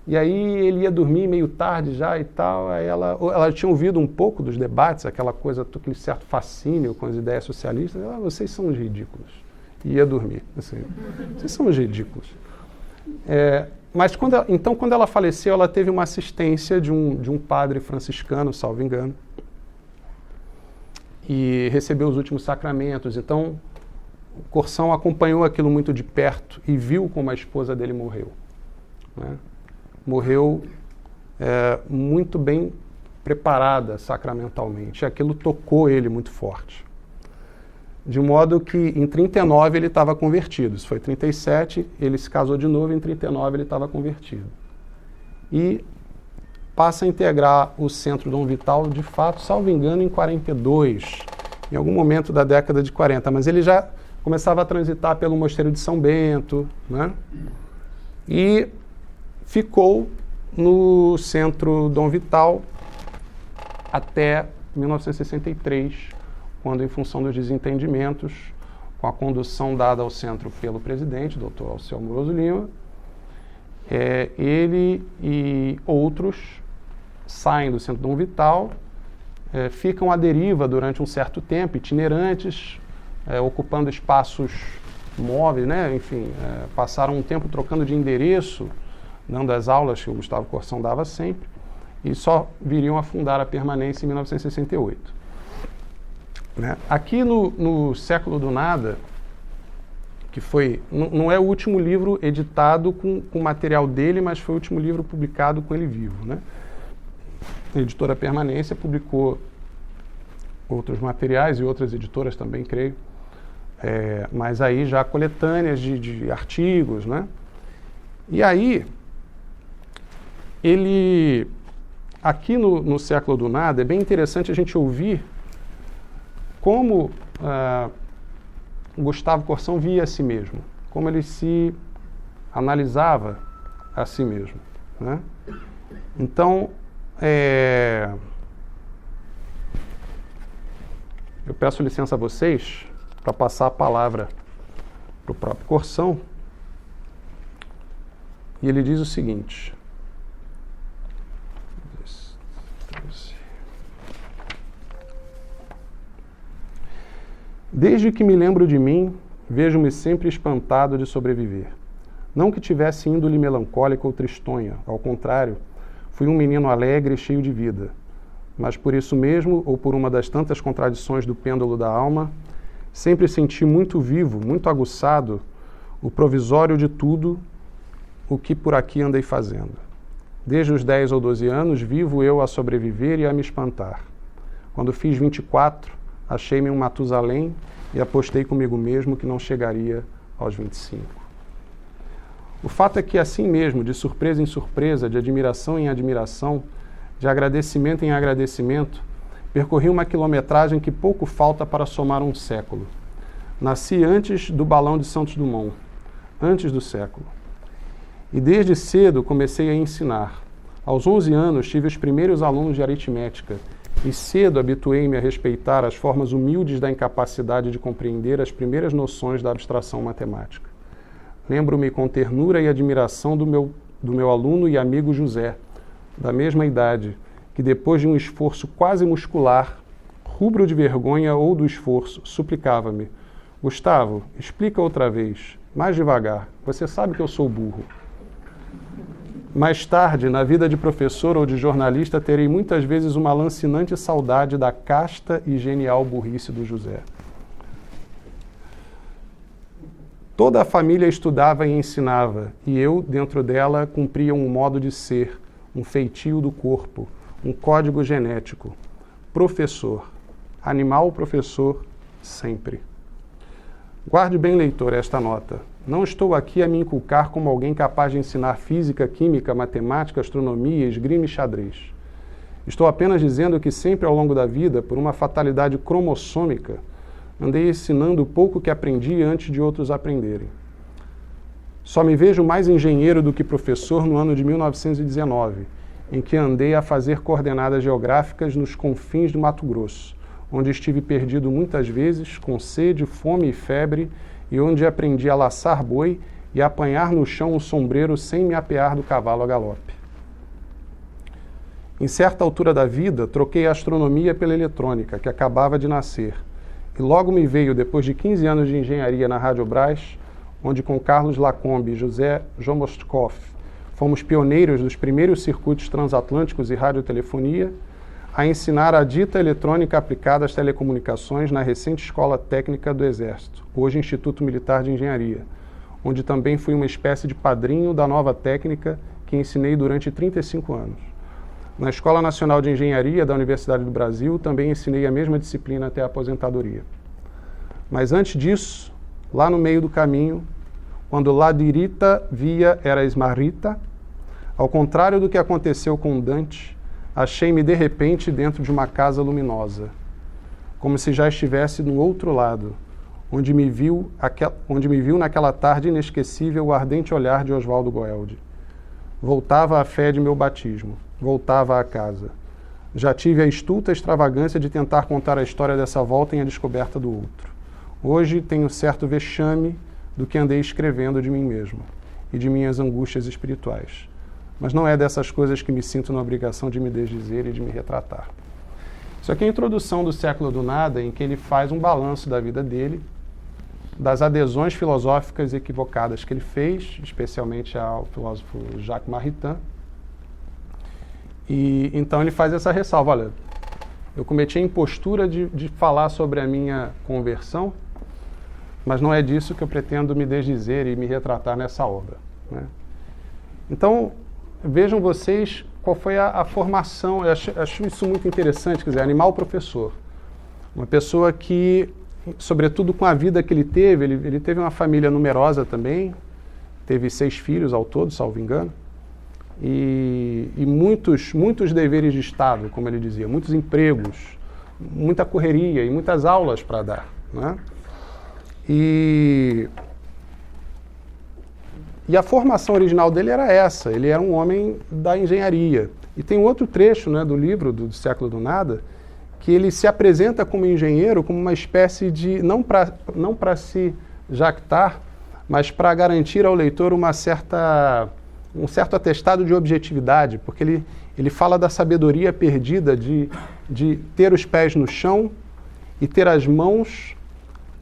E aí ele ia dormir meio tarde já e tal, aí ela tinha ouvido um pouco dos debates, aquela coisa, aquele certo fascínio com as ideias socialistas, vocês são os ridículos. E ia dormir, assim, vocês são os ridículos. Mas quando ela faleceu, ela teve uma assistência de um padre franciscano, salvo engano, e recebeu os últimos sacramentos. Então, Corsão acompanhou aquilo muito de perto e viu como a esposa dele morreu, né? Morreu muito bem preparada sacramentalmente. Aquilo tocou ele muito forte. De modo que em 39 ele estava convertido. Isso foi em 37, ele se casou de novo, em 39 ele estava convertido. E passa a integrar o Centro Dom Vital, de fato, salvo engano, em 42, em algum momento da década de 40. Mas ele já começava a transitar pelo Mosteiro de São Bento, né? E ficou no Centro Dom Vital até 1963, quando, em função dos desentendimentos, com a condução dada ao centro pelo presidente, Dr. Alceu Amoroso Lima, ele e outros saem do Centro Dom Vital, ficam à deriva durante um certo tempo, itinerantes, ocupando espaços móveis, né? Enfim, passaram um tempo trocando de endereço dando as aulas que o Gustavo Corsão dava sempre, e só viriam a fundar a Permanência em 1968. Né? Aqui no Século do Nada, que foi, não é o último livro editado com o material dele, mas foi o último livro publicado com ele vivo. Né? A editora Permanência publicou outros materiais e outras editoras também, creio, mas aí já coletâneas de artigos. Né? E aí, ele, aqui no Século do Nada, é bem interessante a gente ouvir como Gustavo Corsão via a si mesmo, como ele se analisava a si mesmo. Né? Então, eu peço licença a vocês para passar a palavra para o próprio Corsão, e ele diz o seguinte: desde que me lembro de mim, vejo-me sempre espantado de sobreviver. Não que tivesse índole melancólica ou tristonha, ao contrário, fui um menino alegre e cheio de vida. Mas por isso mesmo, ou por uma das tantas contradições do pêndulo da alma, sempre senti muito vivo, muito aguçado, o provisório de tudo o que por aqui andei fazendo. Desde os 10 ou 12 anos, vivo eu a sobreviver e a me espantar. Quando fiz 24, achei-me um Matusalém e apostei comigo mesmo que não chegaria aos 25. O fato é que assim mesmo, de surpresa em surpresa, de admiração em admiração, de agradecimento em agradecimento, percorri uma quilometragem que pouco falta para somar um século. Nasci antes do balão de Santos Dumont, antes do século. E desde cedo comecei a ensinar. Aos 11 anos tive os primeiros alunos de aritmética e cedo habituei-me a respeitar as formas humildes da incapacidade de compreender as primeiras noções da abstração matemática. Lembro-me com ternura e admiração do meu aluno e amigo José, da mesma idade, que depois de um esforço quase muscular, rubro de vergonha ou do esforço, suplicava-me: Gustavo, explica outra vez, mais devagar, você sabe que eu sou burro. Mais tarde, na vida de professor ou de jornalista, terei muitas vezes uma lancinante saudade da casta e genial burrice do José. Toda a família estudava e ensinava, e eu, dentro dela, cumpria um modo de ser, um feitio do corpo, um código genético. Professor. Animal professor, sempre. Guarde bem, leitor, esta nota. Não estou aqui a me inculcar como alguém capaz de ensinar física, química, matemática, astronomia, esgrima e xadrez. Estou apenas dizendo que sempre ao longo da vida, por uma fatalidade cromossômica, andei ensinando o pouco que aprendi antes de outros aprenderem. Só me vejo mais engenheiro do que professor no ano de 1919, em que andei a fazer coordenadas geográficas nos confins do Mato Grosso, onde estive perdido muitas vezes, com sede, fome e febre, e onde aprendi a laçar boi e a apanhar no chão um sombreiro sem me apear do cavalo a galope. Em certa altura da vida, troquei a astronomia pela eletrônica, que acabava de nascer, e logo me veio, depois de 15 anos de engenharia na Rádio Brás, onde com Carlos Lacombe e José Jomostkov fomos pioneiros dos primeiros circuitos transatlânticos e radiotelefonia, a ensinar a dita eletrônica aplicada às telecomunicações na recente Escola Técnica do Exército, hoje Instituto Militar de Engenharia, onde também fui uma espécie de padrinho da nova técnica que ensinei durante 35 anos. Na Escola Nacional de Engenharia da Universidade do Brasil, também ensinei a mesma disciplina até a aposentadoria. Mas antes disso, lá no meio do caminho, quando la dirita via era smarrita, ao contrário do que aconteceu com Dante, achei-me de repente dentro de uma casa luminosa, como se já estivesse no outro lado, onde me viu naquela tarde inesquecível o ardente olhar de Oswaldo Goeldi. Voltava à fé de meu batismo, voltava à casa. Já tive a estulta extravagância de tentar contar a história dessa volta em A Descoberta do Outro. Hoje tenho certo vexame do que andei escrevendo de mim mesmo e de minhas angústias espirituais. Mas não é dessas coisas que me sinto na obrigação de me desdizer e de me retratar. Isso aqui é a introdução do Século do Nada, em que ele faz um balanço da vida dele das adesões filosóficas equivocadas que ele fez, especialmente ao filósofo Jacques Maritain. E então ele faz essa ressalva: olha, eu cometi a impostura de falar sobre a minha conversão, mas não é disso que eu pretendo me desdizer e me retratar nessa obra, né? Então, vejam vocês qual foi a formação. Eu acho isso muito interessante, quer dizer, animal professor. Uma pessoa que, sobretudo com a vida que ele teve uma família numerosa também, teve 6 filhos ao todo, salvo engano, e muitos deveres de Estado, como ele dizia, muitos empregos, muita correria e muitas aulas para dar, né? E a formação original dele era essa: ele era um homem da engenharia. E tem um outro trecho, né, do livro do Século do Nada, que ele se apresenta como engenheiro, como uma espécie de, não para se jactar, mas para garantir ao leitor um certo atestado de objetividade, porque ele fala da sabedoria perdida de ter os pés no chão e ter as mãos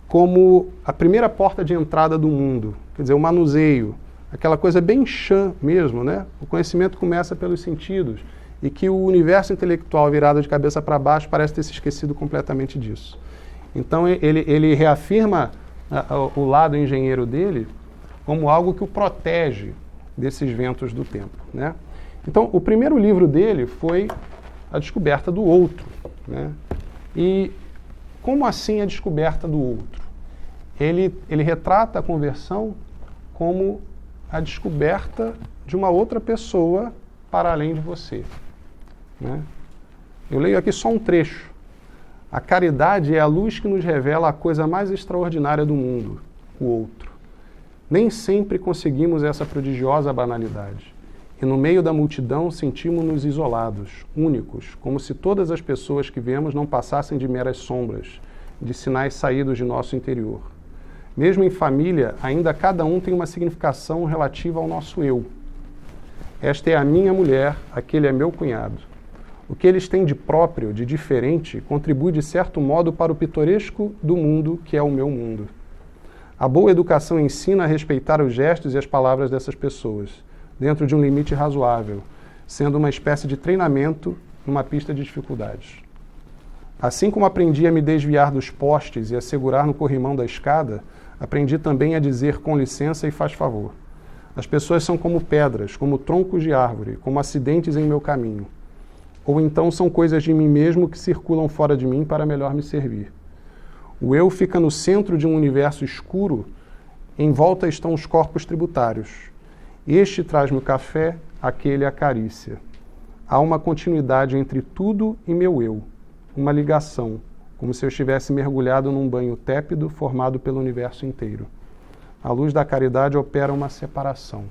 como a primeira porta de entrada do mundo. Quer dizer, o manuseio, aquela coisa bem chã mesmo, né? O conhecimento começa pelos sentidos, e que o universo intelectual virado de cabeça para baixo parece ter se esquecido completamente disso. Então ele reafirma o lado engenheiro dele como algo que o protege desses ventos do tempo, né? Então, o primeiro livro dele foi A Descoberta do Outro, né? E como assim a descoberta do outro? Ele retrata a conversão como a descoberta de uma outra pessoa para além de você, né? Eu leio aqui só um trecho. A caridade é a luz que nos revela a coisa mais extraordinária do mundo, o outro. Nem sempre conseguimos essa prodigiosa banalidade. E no meio da multidão sentimos-nos isolados, únicos, como se todas as pessoas que vemos não passassem de meras sombras, de sinais saídos de nosso interior. Mesmo em família, ainda cada um tem uma significação relativa ao nosso eu. Esta é a minha mulher, aquele é meu cunhado. O que eles têm de próprio, de diferente, contribui de certo modo para o pitoresco do mundo que é o meu mundo. A boa educação ensina a respeitar os gestos e as palavras dessas pessoas, dentro de um limite razoável, sendo uma espécie de treinamento numa pista de dificuldades. Assim como aprendi a me desviar dos postes e a segurar no corrimão da escada, aprendi também a dizer com licença e faz favor. As pessoas são como pedras, como troncos de árvore, como acidentes em meu caminho. Ou então são coisas de mim mesmo que circulam fora de mim para melhor me servir. O eu fica no centro de um universo escuro, em volta estão os corpos tributários. Este traz-me o café, aquele a carícia. Há uma continuidade entre tudo e meu eu, uma ligação, como se eu estivesse mergulhado num banho tépido formado pelo universo inteiro. A luz da caridade opera uma separação.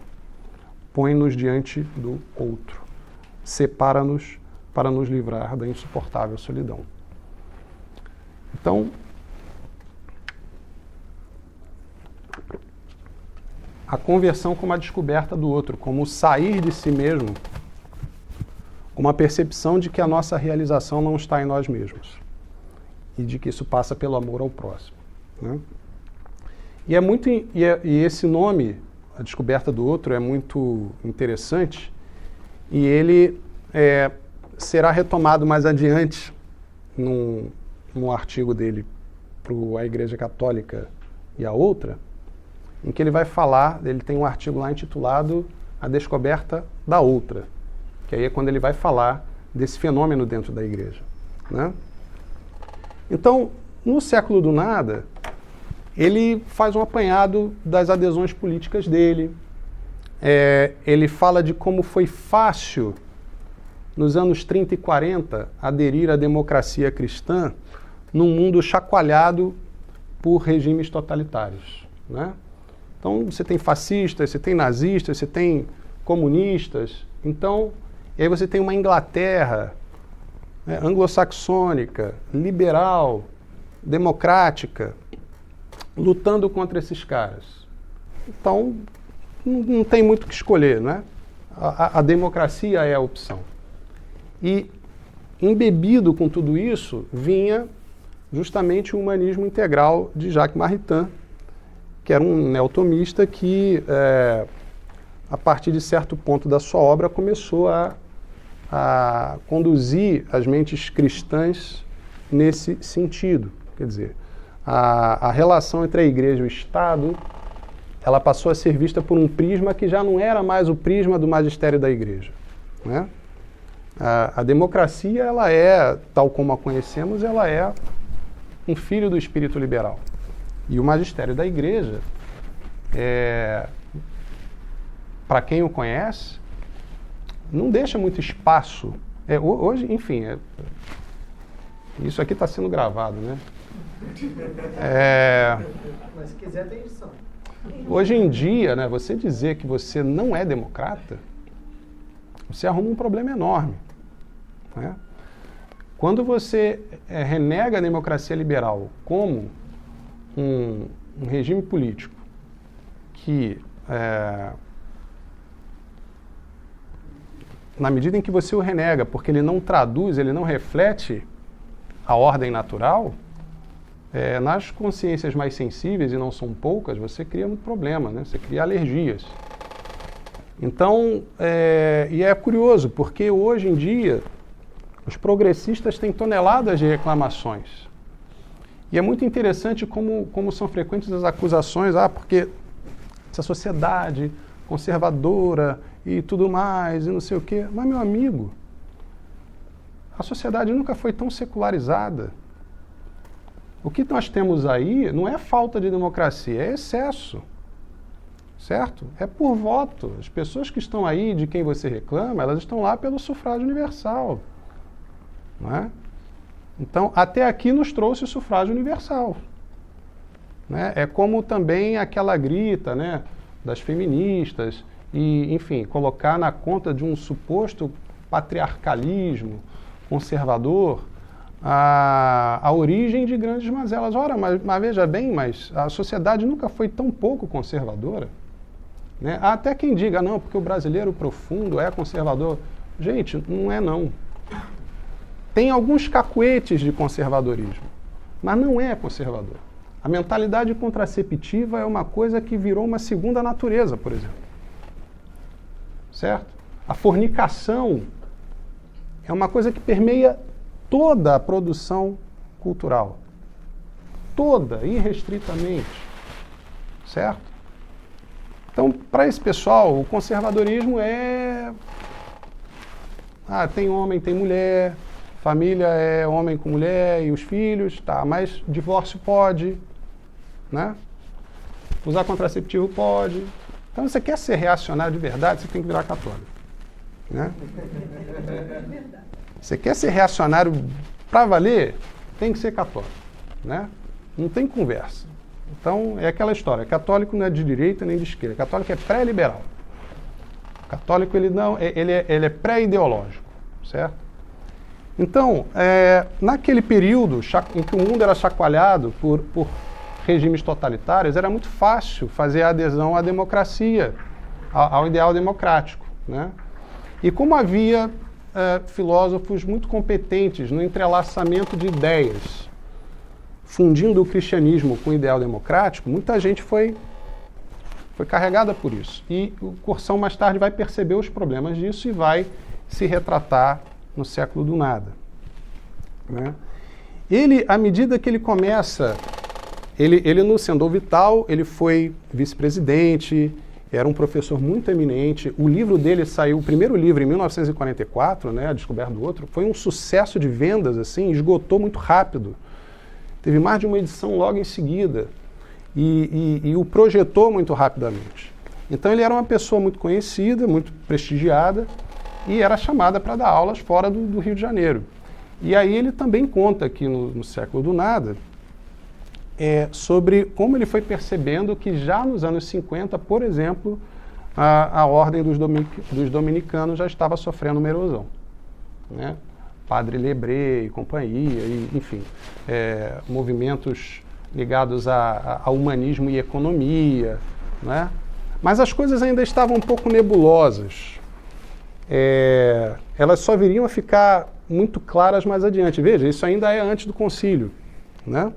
Põe-nos diante do outro. Separa-nos para nos livrar da insuportável solidão. Então, a conversão como a descoberta do outro, como o sair de si mesmo, como a percepção de que a nossa realização não está em nós mesmos e de que isso passa pelo amor ao próximo, né? E esse nome, a descoberta do outro, é muito interessante, e ele será retomado mais adiante num artigo dele para a Igreja Católica e a Outra, em que ele vai falar, ele tem um artigo lá intitulado A Descoberta da Outra, que aí é quando ele vai falar desse fenômeno dentro da Igreja, né? Então, no Século do Nada, ele faz um apanhado das adesões políticas dele, ele fala de como foi fácil, nos anos 30 e 40, aderir à democracia cristã num mundo chacoalhado por regimes totalitários, né? Então, você tem fascistas, você tem nazistas, você tem comunistas. Então, e aí você tem uma Inglaterra, né, anglo-saxônica, liberal, democrática, lutando contra esses caras. Então, não tem muito o que escolher, né? A democracia é a opção. E, embebido com tudo isso, vinha justamente o humanismo integral de Jacques Maritain, que era um neotomista que, a partir de certo ponto da sua obra, começou a conduzir as mentes cristãs nesse sentido. Quer dizer, a relação entre a igreja e o Estado, ela passou a ser vista por um prisma que já não era mais o prisma do magistério da igreja, né? A democracia, ela é, tal como a conhecemos, ela é um filho do espírito liberal. E o magistério da igreja, para quem o conhece, não deixa muito espaço. Hoje, enfim, isso aqui está sendo gravado, né? Mas se quiser, tem edição. Hoje em dia, né, você dizer que você não é democrata, você arruma um problema enorme, né? Quando você renega a democracia liberal como um regime político que, na medida em que você o renega, porque ele não traduz, ele não reflete a ordem natural, nas consciências mais sensíveis, e não são poucas, você cria muito problema, né? Você cria alergias. Então, e é curioso, porque hoje em dia os progressistas têm toneladas de reclamações. E é muito interessante como são frequentes as acusações, porque essa sociedade conservadora e tudo mais, e não sei o quê. Mas, meu amigo, a sociedade nunca foi tão secularizada. O que nós temos aí não é falta de democracia, é excesso. Certo? É por voto. As pessoas que estão aí, de quem você reclama, elas estão lá pelo sufrágio universal. Não é? Então, até aqui nos trouxe o sufrágio universal. Né? É como também aquela grita, né, das feministas, e, enfim, colocar na conta de um suposto patriarcalismo conservador a origem de grandes mazelas. Ora, mas veja bem, mas a sociedade nunca foi tão pouco conservadora. Né? Há até quem diga, não, porque o brasileiro profundo é conservador. Gente, não é não. Tem alguns cacuetes de conservadorismo, mas não é conservador. A mentalidade contraceptiva é uma coisa que virou uma segunda natureza, por exemplo. Certo? A fornicação é uma coisa que permeia toda a produção cultural. Toda, irrestritamente. Certo? Então, para esse pessoal, o conservadorismo tem homem, tem mulher, família é homem com mulher e os filhos, tá, mas divórcio pode, né? Usar contraceptivo pode. Então, você quer ser reacionário de verdade, você tem que virar católico, né? Você quer ser reacionário para valer, tem que ser católico, né? Não tem conversa. Então, é aquela história, católico não é de direita nem de esquerda, católico é pré-liberal. Católico, ele é pré-ideológico, certo? Então, naquele período em que o mundo era chacoalhado por regimes totalitários, era muito fácil fazer a adesão à democracia, ao ideal democrático, né? E como havia filósofos muito competentes no entrelaçamento de ideias, fundindo o cristianismo com o ideal democrático, muita gente foi carregada por isso. E o Corsão mais tarde vai perceber os problemas disso e vai se retratar no século do nada. Né? Ele, à medida que ele começa, ele no Sendou Vital, ele foi vice-presidente, era um professor muito eminente. O livro dele saiu, o primeiro livro, em 1944, né, A Descoberta do Outro, foi um sucesso de vendas, assim, esgotou muito rápido. Teve mais de uma edição logo em seguida e o projetou muito rapidamente. Então ele era uma pessoa muito conhecida, muito prestigiada e era chamada para dar aulas fora do Rio de Janeiro. E aí ele também conta aqui no Século do Nada sobre como ele foi percebendo que já nos anos 50, por exemplo, a ordem dos dominicanos já estava sofrendo uma erosão, né? Padre Lebré e companhia, enfim, movimentos ligados a humanismo e economia, né? Mas as coisas ainda estavam um pouco nebulosas. Elas só viriam a ficar muito claras mais adiante. Veja, isso ainda é antes do concílio, né?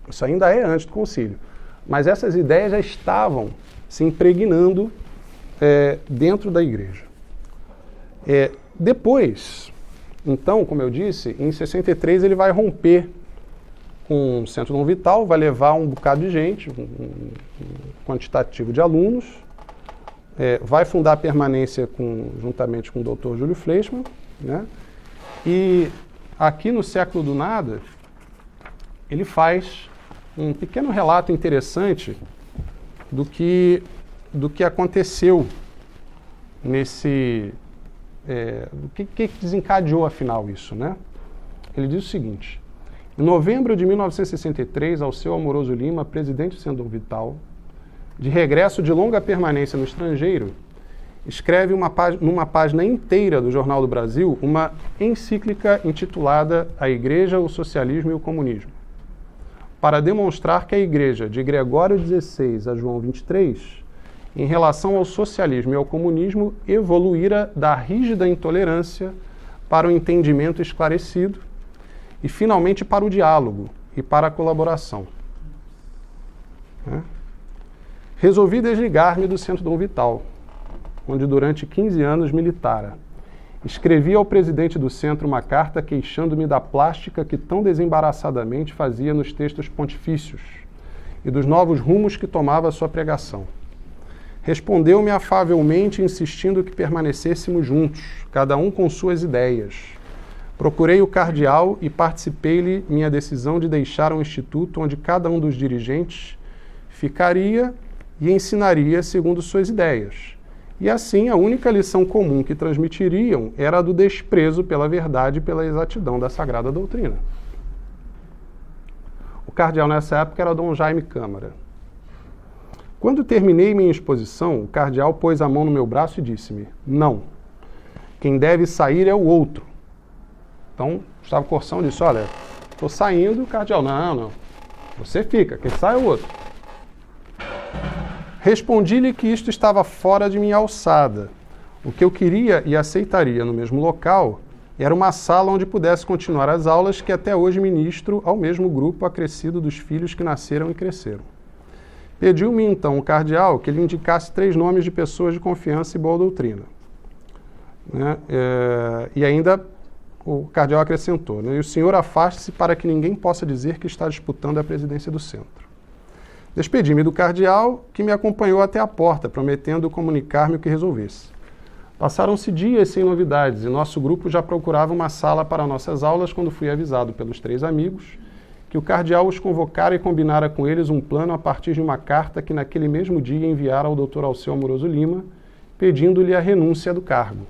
Isso ainda é antes do concílio. Mas essas ideias já estavam se impregnando dentro da igreja. Depois, então, como eu disse, em 63 ele vai romper com o Centro Dom Vital, vai levar um bocado de gente, um quantitativo de alunos, vai fundar a permanência juntamente com o Dr. Júlio Fleischmann, né? E aqui no Século do Nada, ele faz um pequeno relato interessante do que aconteceu o que desencadeou afinal isso, né? Ele diz o seguinte: em novembro de 1963, Alceu Amoroso Lima, presidente do Centro Dom Vital, de regresso de longa permanência no estrangeiro, escreve numa página inteira do Jornal do Brasil uma encíclica intitulada A Igreja, o Socialismo e o Comunismo, para demonstrar que a Igreja, de Gregório XVI a João XXIII, em relação ao socialismo e ao comunismo, evoluíra da rígida intolerância para o entendimento esclarecido e, finalmente, para o diálogo e para a colaboração. Resolvi desligar-me do Centro Dom Vital, onde durante 15 anos militara. Escrevi ao presidente do centro uma carta queixando-me da plástica que tão desembaraçadamente fazia nos textos pontifícios e dos novos rumos que tomava a sua pregação. Respondeu-me afavelmente, insistindo que permanecêssemos juntos, cada um com suas ideias. Procurei o cardeal e participei-lhe minha decisão de deixar um instituto onde cada um dos dirigentes ficaria e ensinaria segundo suas ideias. E assim, a única lição comum que transmitiriam era a do desprezo pela verdade e pela exatidão da Sagrada Doutrina. O cardeal nessa época era Dom Jaime Câmara. Quando terminei minha exposição, o cardeal pôs a mão no meu braço e disse-me: não, quem deve sair é o outro. Então, Gustavo Corsão disse: olha, estou saindo. O cardeal: não, você fica, quem sai é o outro. Respondi-lhe que isto estava fora de minha alçada. O que eu queria e aceitaria no mesmo local era uma sala onde pudesse continuar as aulas que até hoje ministro ao mesmo grupo acrescido dos filhos que nasceram e cresceram. Pediu-me então o cardeal que lhe indicasse 3 nomes de pessoas de confiança e boa doutrina. E ainda o cardeal acrescentou: e o senhor afaste-se para que ninguém possa dizer que está disputando a presidência do centro. Despedi-me do cardeal, que me acompanhou até a porta, prometendo comunicar-me o que resolvesse. Passaram-se dias sem novidades e nosso grupo já procurava uma sala para nossas aulas quando fui avisado pelos 3 amigos que o cardeal os convocara e combinara com eles um plano a partir de uma carta que naquele mesmo dia enviara ao Dr. Alceu Amoroso Lima, pedindo-lhe a renúncia do cargo.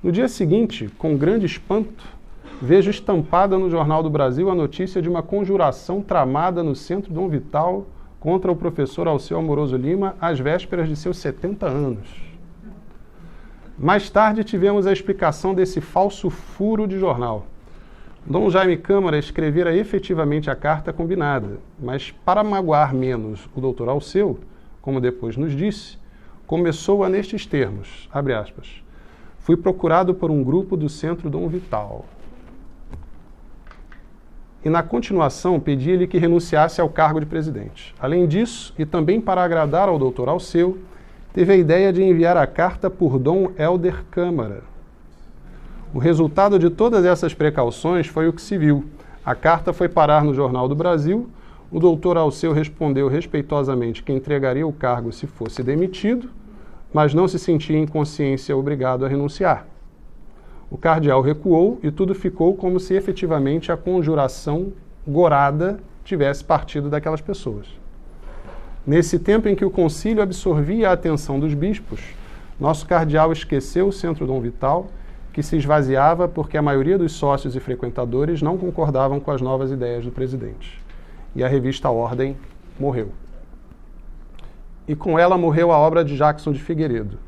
No dia seguinte, com grande espanto, vejo estampada no Jornal do Brasil a notícia de uma conjuração tramada no Centro Dom Vital contra o professor Alceu Amoroso Lima às vésperas de seus 70 anos. Mais tarde tivemos a explicação desse falso furo de jornal. Dom Jaime Câmara escrevera efetivamente a carta combinada, mas para magoar menos o doutor Alceu, como depois nos disse, começou-a nestes termos, abre aspas: fui procurado por um grupo do Centro Dom Vital. E na continuação pedi-lhe que renunciasse ao cargo de presidente. Além disso, e também para agradar ao doutor Alceu, teve a ideia de enviar a carta por Dom Helder Câmara. O resultado de todas essas precauções foi o que se viu. A carta foi parar no Jornal do Brasil, o doutor Alceu respondeu respeitosamente que entregaria o cargo se fosse demitido, mas não se sentia em consciência obrigado a renunciar. O cardeal recuou e tudo ficou como se efetivamente a conjuração gorada tivesse partido daquelas pessoas. Nesse tempo em que o concílio absorvia a atenção dos bispos, nosso cardeal esqueceu o Centro Dom Vital, que se esvaziava porque a maioria dos sócios e frequentadores não concordavam com as novas ideias do presidente. E a revista Ordem morreu. E com ela morreu a obra de Jackson de Figueiredo.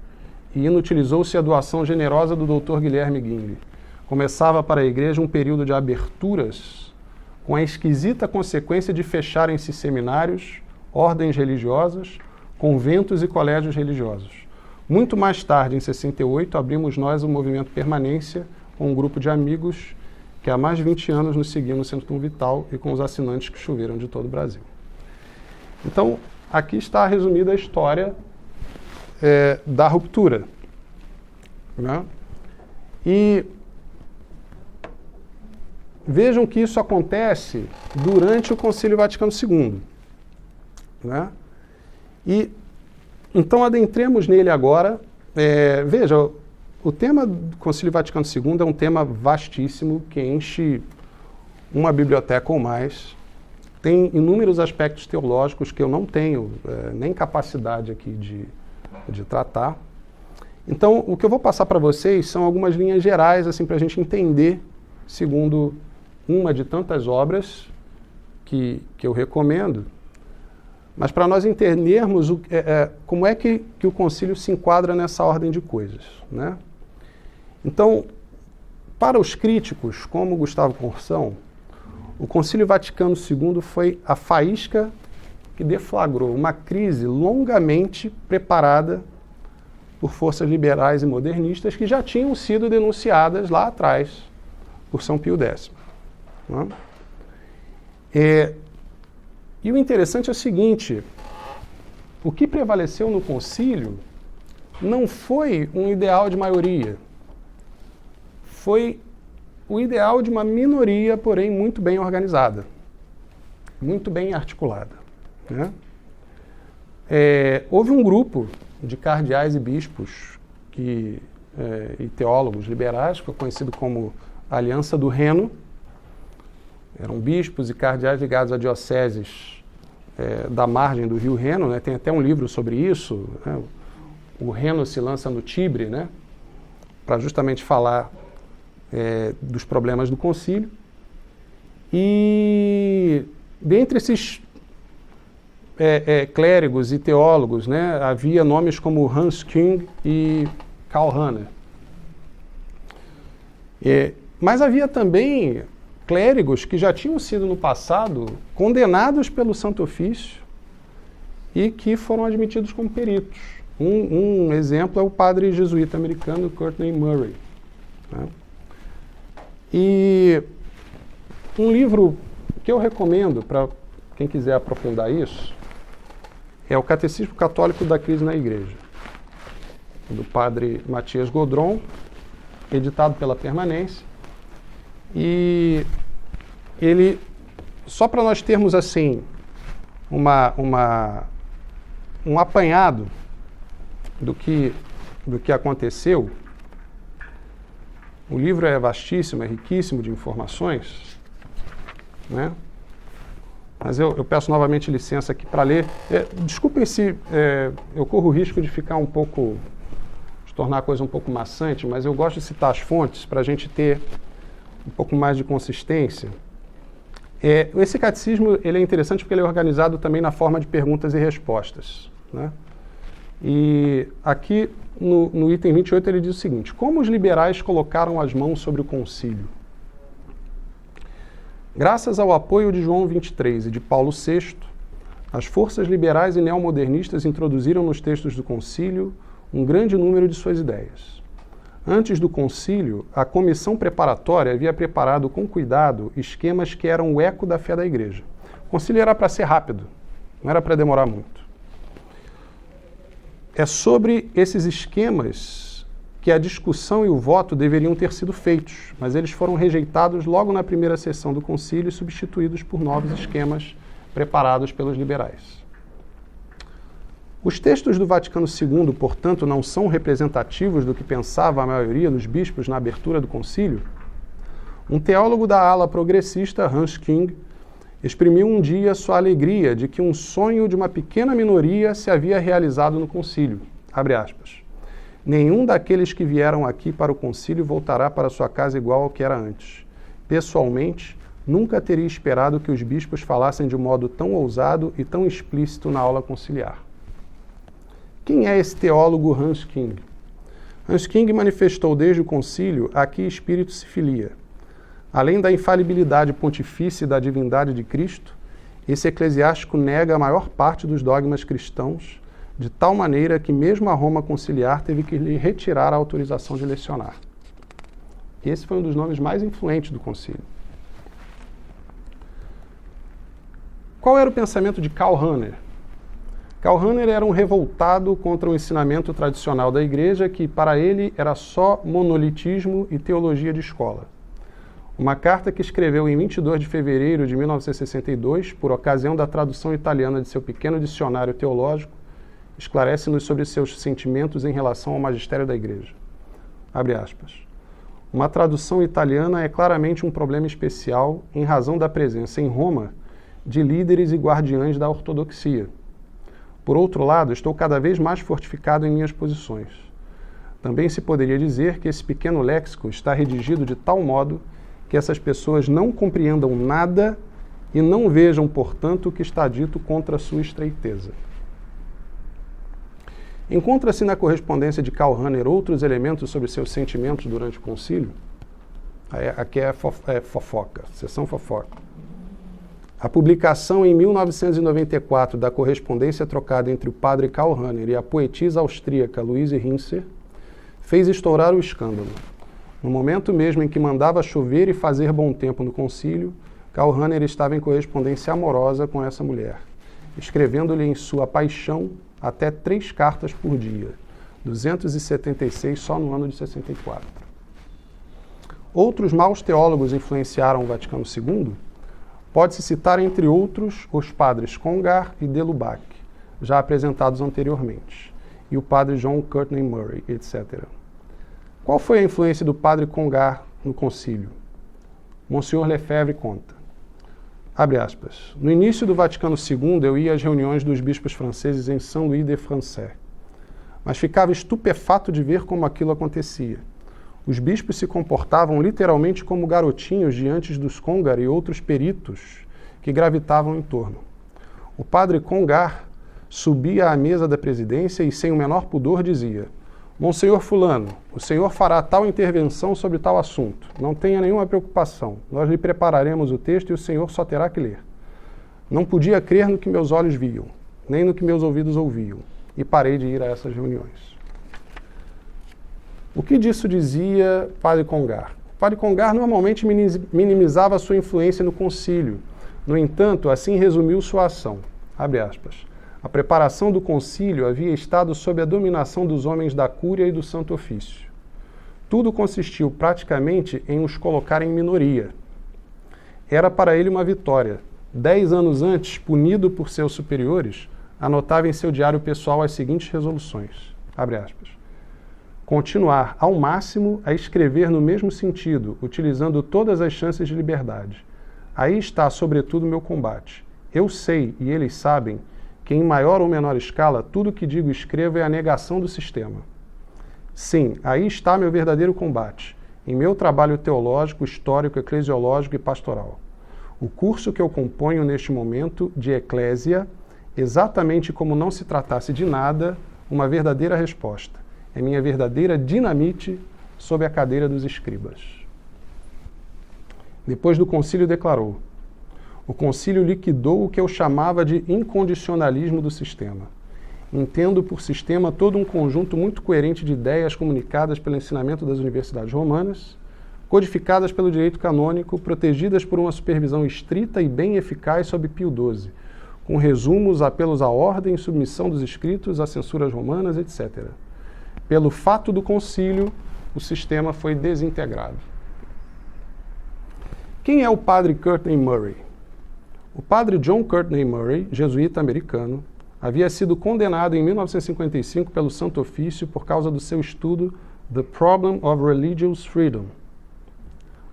E inutilizou-se a doação generosa do Dr. Guilherme Guinle. Começava para a igreja um período de aberturas, com a esquisita consequência de fecharem-se seminários, ordens religiosas, conventos e colégios religiosos. Muito mais tarde, em 68, abrimos nós o movimento Permanência, com um grupo de amigos que há mais de 20 anos nos seguiam no Centro Dom Vital e com os assinantes que choveram de todo o Brasil. Então, aqui está resumida a história da ruptura. Né? E vejam que isso acontece durante o Concílio Vaticano II. Né? E então adentremos nele agora. Veja, o tema do Concílio Vaticano II é um tema vastíssimo que enche uma biblioteca ou mais. Tem inúmeros aspectos teológicos que eu não tenho nem capacidade aqui de tratar. Então, o que eu vou passar para vocês são algumas linhas gerais assim, para a gente entender, segundo uma de tantas obras que eu recomendo, mas para nós entendermos como é que o concílio se enquadra nessa ordem de coisas. Né? Então, para os críticos, como Gustavo Corsão, o Concílio Vaticano II foi a faísca que deflagrou uma crise longamente preparada por forças liberais e modernistas que já tinham sido denunciadas lá atrás por São Pio X. Né? E o interessante é o seguinte, o que prevaleceu no concílio não foi um ideal de maioria, foi o ideal de uma minoria, porém muito bem organizada, muito bem articulada. Né? Houve um grupo de cardeais e bispos e teólogos liberais, que foi conhecido como Aliança do Reno. Eram bispos e cardeais ligados a dioceses da margem do rio Reno, né? Tem até um livro sobre isso, né? O Reno se lança no Tibre, né? Para justamente falar dos problemas do concílio. E dentre esses clérigos e teólogos, né, havia nomes como Hans Küng e Karl Rahner. Mas havia também clérigos que já tinham sido no passado condenados pelo Santo Ofício e que foram admitidos como peritos. Um exemplo é o padre jesuíta americano Courtney Murray. Né? E um livro que eu recomendo para quem quiser aprofundar isso é o Catecismo Católico da Crise na Igreja, do padre Matias Godron, editado pela Permanência. E ele, só para nós termos assim um apanhado do que aconteceu, o livro é vastíssimo, é riquíssimo de informações, né? Mas eu peço novamente licença aqui para ler. Desculpem se eu corro o risco de ficar de tornar a coisa um pouco maçante, mas eu gosto de citar as fontes para a gente ter um pouco mais de consistência. Esse catecismo ele é interessante porque ele é organizado também na forma de perguntas e respostas. Né? E aqui no item 28 ele diz o seguinte: como os liberais colocaram as mãos sobre o concílio? Graças ao apoio de João XXIII e de Paulo VI, as forças liberais e neomodernistas introduziram nos textos do concílio um grande número de suas ideias. Antes do concílio, a comissão preparatória havia preparado com cuidado esquemas que eram o eco da fé da igreja. O concílio era para ser rápido, não era para demorar muito. É sobre esses esquemas que a discussão e o voto deveriam ter sido feitos, mas eles foram rejeitados logo na primeira sessão do concílio e substituídos por novos esquemas preparados pelos liberais. Os textos do Vaticano II, portanto, não são representativos do que pensava a maioria dos bispos na abertura do concílio? Um teólogo da ala progressista, Hans Küng, exprimiu um dia sua alegria de que um sonho de uma pequena minoria se havia realizado no concílio. Abre aspas. Nenhum daqueles que vieram aqui para o concílio voltará para sua casa igual ao que era antes. Pessoalmente, nunca teria esperado que os bispos falassem de um modo tão ousado e tão explícito na aula conciliar. Quem é esse teólogo Hans Küng? Hans Küng manifestou desde o concílio a que espírito se filia. Além da infalibilidade pontifícia e da divindade de Cristo, esse eclesiástico nega a maior parte dos dogmas cristãos, de tal maneira que mesmo a Roma conciliar teve que lhe retirar a autorização de lecionar. Esse foi um dos nomes mais influentes do concílio. Qual era o pensamento de Karl Rahner? Calhoun era um revoltado contra o ensinamento tradicional da igreja que, para ele, era só monolitismo e teologia de escola. Uma carta que escreveu em 22 de fevereiro de 1962, por ocasião da tradução italiana de seu pequeno dicionário teológico, esclarece-nos sobre seus sentimentos em relação ao magistério da igreja. Abre aspas. Uma tradução italiana é claramente um problema especial em razão da presença em Roma de líderes e guardiães da ortodoxia. Por outro lado, estou cada vez mais fortificado em minhas posições. Também se poderia dizer que esse pequeno léxico está redigido de tal modo que essas pessoas não compreendam nada e não vejam, portanto, o que está dito contra a sua estreiteza. Encontra-se na correspondência de Calhoun outros elementos sobre seus sentimentos durante o concílio? Aqui é fofoca, sessão fofoca. A publicação em 1994 da correspondência trocada entre o padre Calhoun e a poetisa austríaca Louise Hinser fez estourar o escândalo. No momento mesmo em que mandava chover e fazer bom tempo no concílio, Calhoun estava em correspondência amorosa com essa mulher, escrevendo-lhe em sua paixão até 3 cartas por dia, 276 só no ano de 64. Outros maus teólogos influenciaram o Vaticano II. Pode-se citar, entre outros, os padres Congar e de Lubac, já apresentados anteriormente, e o padre John Courtney Murray, etc. Qual foi a influência do padre Congar no concílio? Monsieur Lefebvre conta. Abre aspas. No início do Vaticano II, eu ia às reuniões dos bispos franceses em Saint-Louis-de-Français, mas ficava estupefato de ver como aquilo acontecia. Os bispos se comportavam literalmente como garotinhos diante dos Congar e outros peritos que gravitavam em torno. O padre Congar subia à mesa da presidência e, sem o menor pudor, dizia: Monsenhor fulano, o senhor fará tal intervenção sobre tal assunto. Não tenha nenhuma preocupação. Nós lhe prepararemos o texto e o senhor só terá que ler. Não podia crer no que meus olhos viam, nem no que meus ouvidos ouviam, e parei de ir a essas reuniões. O que disso dizia Padre Congar? O Padre Congar normalmente minimizava sua influência no concílio. No entanto, assim resumiu sua ação. Abre aspas. A preparação do concílio havia estado sob a dominação dos homens da Cúria e do Santo Ofício. Tudo consistiu praticamente em os colocar em minoria. Era para ele uma vitória. 10 anos antes, punido por seus superiores, anotava em seu diário pessoal as seguintes resoluções. Abre aspas. Continuar ao máximo a escrever no mesmo sentido, utilizando todas as chances de liberdade. Aí está, sobretudo, meu combate. Eu sei, e eles sabem, que em maior ou menor escala, tudo que digo e escrevo é a negação do sistema. Sim, aí está meu verdadeiro combate, em meu trabalho teológico, histórico, eclesiológico e pastoral. O curso que eu componho neste momento de eclésia, exatamente como não se tratasse de nada, uma verdadeira resposta. É minha verdadeira dinamite sob a cadeira dos escribas. Depois do concílio declarou: o concílio liquidou o que eu chamava de incondicionalismo do sistema. Entendo por sistema todo um conjunto muito coerente de ideias comunicadas pelo ensinamento das universidades romanas, codificadas pelo direito canônico, protegidas por uma supervisão estrita e bem eficaz sob Pio XII, com resumos, apelos à ordem, submissão dos escritos, às censuras romanas, etc. Pelo fato do concílio, o sistema foi desintegrado. Quem é o padre Courtney Murray? O padre John Courtney Murray, jesuíta americano, havia sido condenado em 1955 pelo Santo Ofício por causa do seu estudo The Problem of Religious Freedom,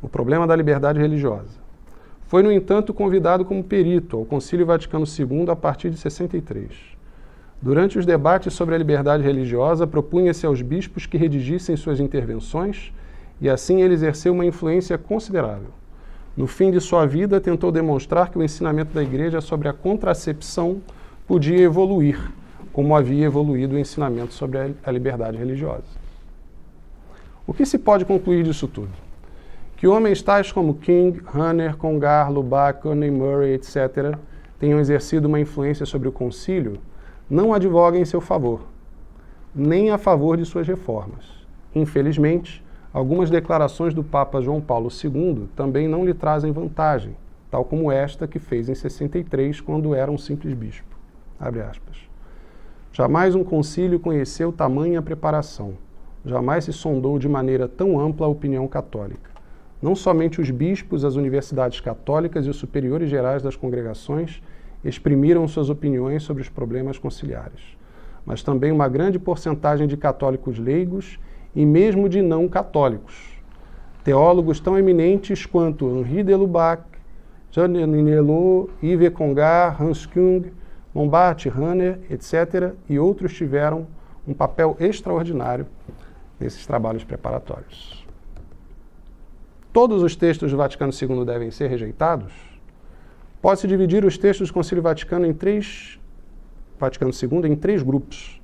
o problema da liberdade religiosa. Foi, no entanto, convidado como perito ao Concílio Vaticano II a partir de 63. Durante os debates sobre a liberdade religiosa, propunha-se aos bispos que redigissem suas intervenções e assim ele exerceu uma influência considerável. No fim de sua vida, tentou demonstrar que o ensinamento da Igreja sobre a contracepção podia evoluir, como havia evoluído o ensinamento sobre a liberdade religiosa. O que se pode concluir disso tudo? Que homens tais como King, Hunter, Congar, Lubac, Courtney Murray, etc., tenham exercido uma influência sobre o concílio, não advoga em seu favor, nem a favor de suas reformas. Infelizmente, algumas declarações do Papa João Paulo II também não lhe trazem vantagem, tal como esta que fez em 63, quando era um simples bispo. Abre aspas. Jamais um concílio conheceu tamanha preparação. Jamais se sondou de maneira tão ampla a opinião católica. Não somente os bispos, as universidades católicas e os superiores gerais das congregações exprimiram suas opiniões sobre os problemas conciliares, mas também uma grande porcentagem de católicos leigos e mesmo de não católicos. Teólogos tão eminentes quanto Henri de Lubac, Jean Ninelot, Yves Congar, Hans Küng, Montbard, Rahner, etc., e outros tiveram um papel extraordinário nesses trabalhos preparatórios. Todos os textos do Vaticano II devem ser rejeitados? Pode-se dividir os textos do Concílio Vaticano II em três grupos.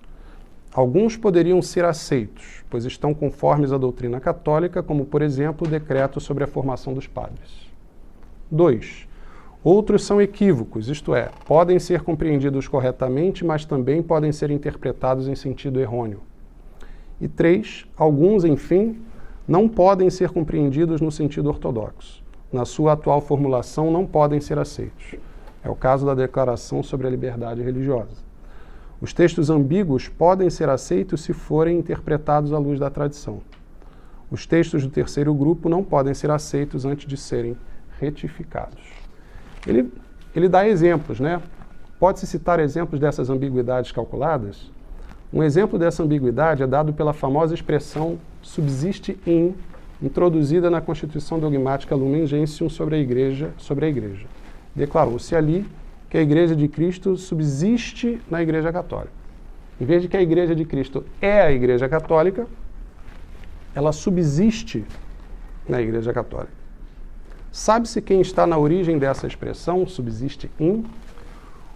Alguns poderiam ser aceitos, pois estão conformes à doutrina católica, como, por exemplo, o decreto sobre a formação dos padres. 2. Outros são equívocos, isto é, podem ser compreendidos corretamente, mas também podem ser interpretados em sentido errôneo. E 3. Alguns, enfim, não podem ser compreendidos no sentido ortodoxo. Na sua atual formulação, não podem ser aceitos. É o caso da Declaração sobre a Liberdade Religiosa. Os textos ambíguos podem ser aceitos se forem interpretados à luz da tradição. Os textos do terceiro grupo não podem ser aceitos antes de serem retificados. Ele dá exemplos, né? Pode-se citar exemplos dessas ambiguidades calculadas? Um exemplo dessa ambiguidade é dado pela famosa expressão subsiste in, introduzida na Constituição Dogmática Lumen Gentium sobre a Igreja. Declarou-se ali que a Igreja de Cristo subsiste na Igreja Católica. Em vez de que a Igreja de Cristo é a Igreja Católica, ela subsiste na Igreja Católica. Sabe-se quem está na origem dessa expressão, subsiste in?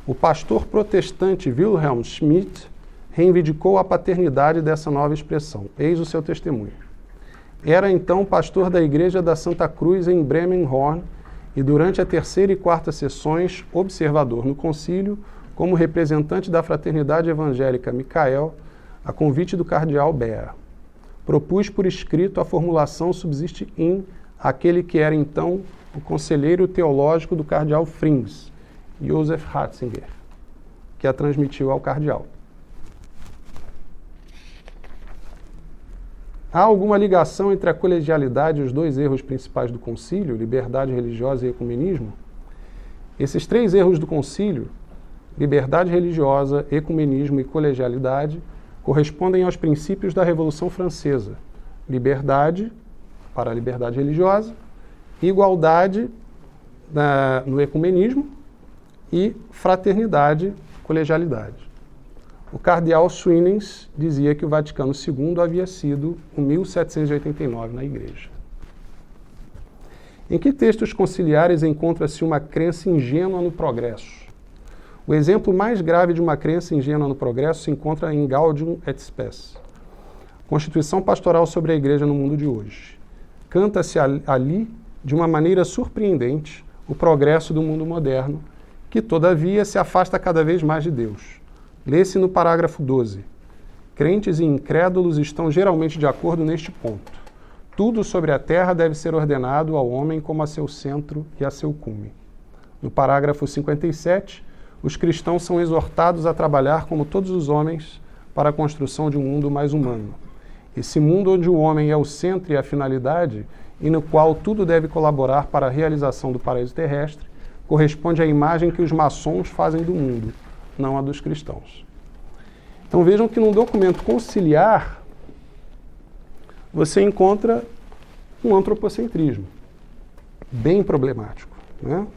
O pastor protestante Wilhelm Schmidt reivindicou a paternidade dessa nova expressão. Eis o seu testemunho. Era então pastor da Igreja da Santa Cruz em Bremen-Horn e durante a terceira e quarta sessões, observador no concílio, como representante da Fraternidade Evangélica Michael, a convite do cardeal Beer. Propus por escrito a formulação subsiste in aquele que era então o conselheiro teológico do cardeal Frings, Joseph Ratzinger, que a transmitiu ao cardeal. Há alguma ligação entre a colegialidade e os dois erros principais do concílio, liberdade religiosa e ecumenismo? Esses três erros do concílio, liberdade religiosa, ecumenismo e colegialidade, correspondem aos princípios da Revolução Francesa. Liberdade para a liberdade religiosa, igualdade no ecumenismo e fraternidade, colegialidade. O cardeal Swinnens dizia que o Vaticano II havia sido em 1789 na Igreja. Em que textos conciliares encontra-se uma crença ingênua no progresso? O exemplo mais grave de uma crença ingênua no progresso se encontra em Gaudium et Spes, Constituição Pastoral sobre a Igreja no Mundo de Hoje. Canta-se ali, de uma maneira surpreendente, o progresso do mundo moderno, que, todavia, se afasta cada vez mais de Deus. Lê-se no parágrafo 12. Crentes e incrédulos estão geralmente de acordo neste ponto. Tudo sobre a terra deve ser ordenado ao homem como a seu centro e a seu cume. No parágrafo 57, os cristãos são exortados a trabalhar como todos os homens para a construção de um mundo mais humano. Esse mundo onde o homem é o centro e a finalidade e no qual tudo deve colaborar para a realização do paraíso terrestre, corresponde à imagem que os maçons fazem do mundo, não a dos cristãos. Então vejam que num documento conciliar você encontra um antropocentrismo bem problemático, né?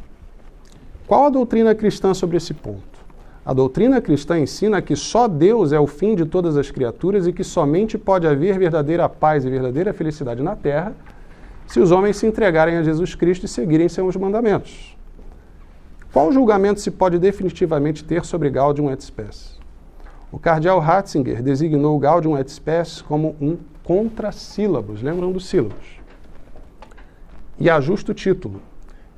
Qual a doutrina cristã sobre esse ponto? A doutrina cristã ensina que só Deus é o fim de todas as criaturas e que somente pode haver verdadeira paz e verdadeira felicidade na terra se os homens se entregarem a Jesus Cristo e seguirem seus mandamentos. Qual julgamento se pode definitivamente ter sobre Gaudium et Spes? O cardeal Ratzinger designou Gaudium et Spes como um contrassílabos, lembram dos sílabos? E a justo título.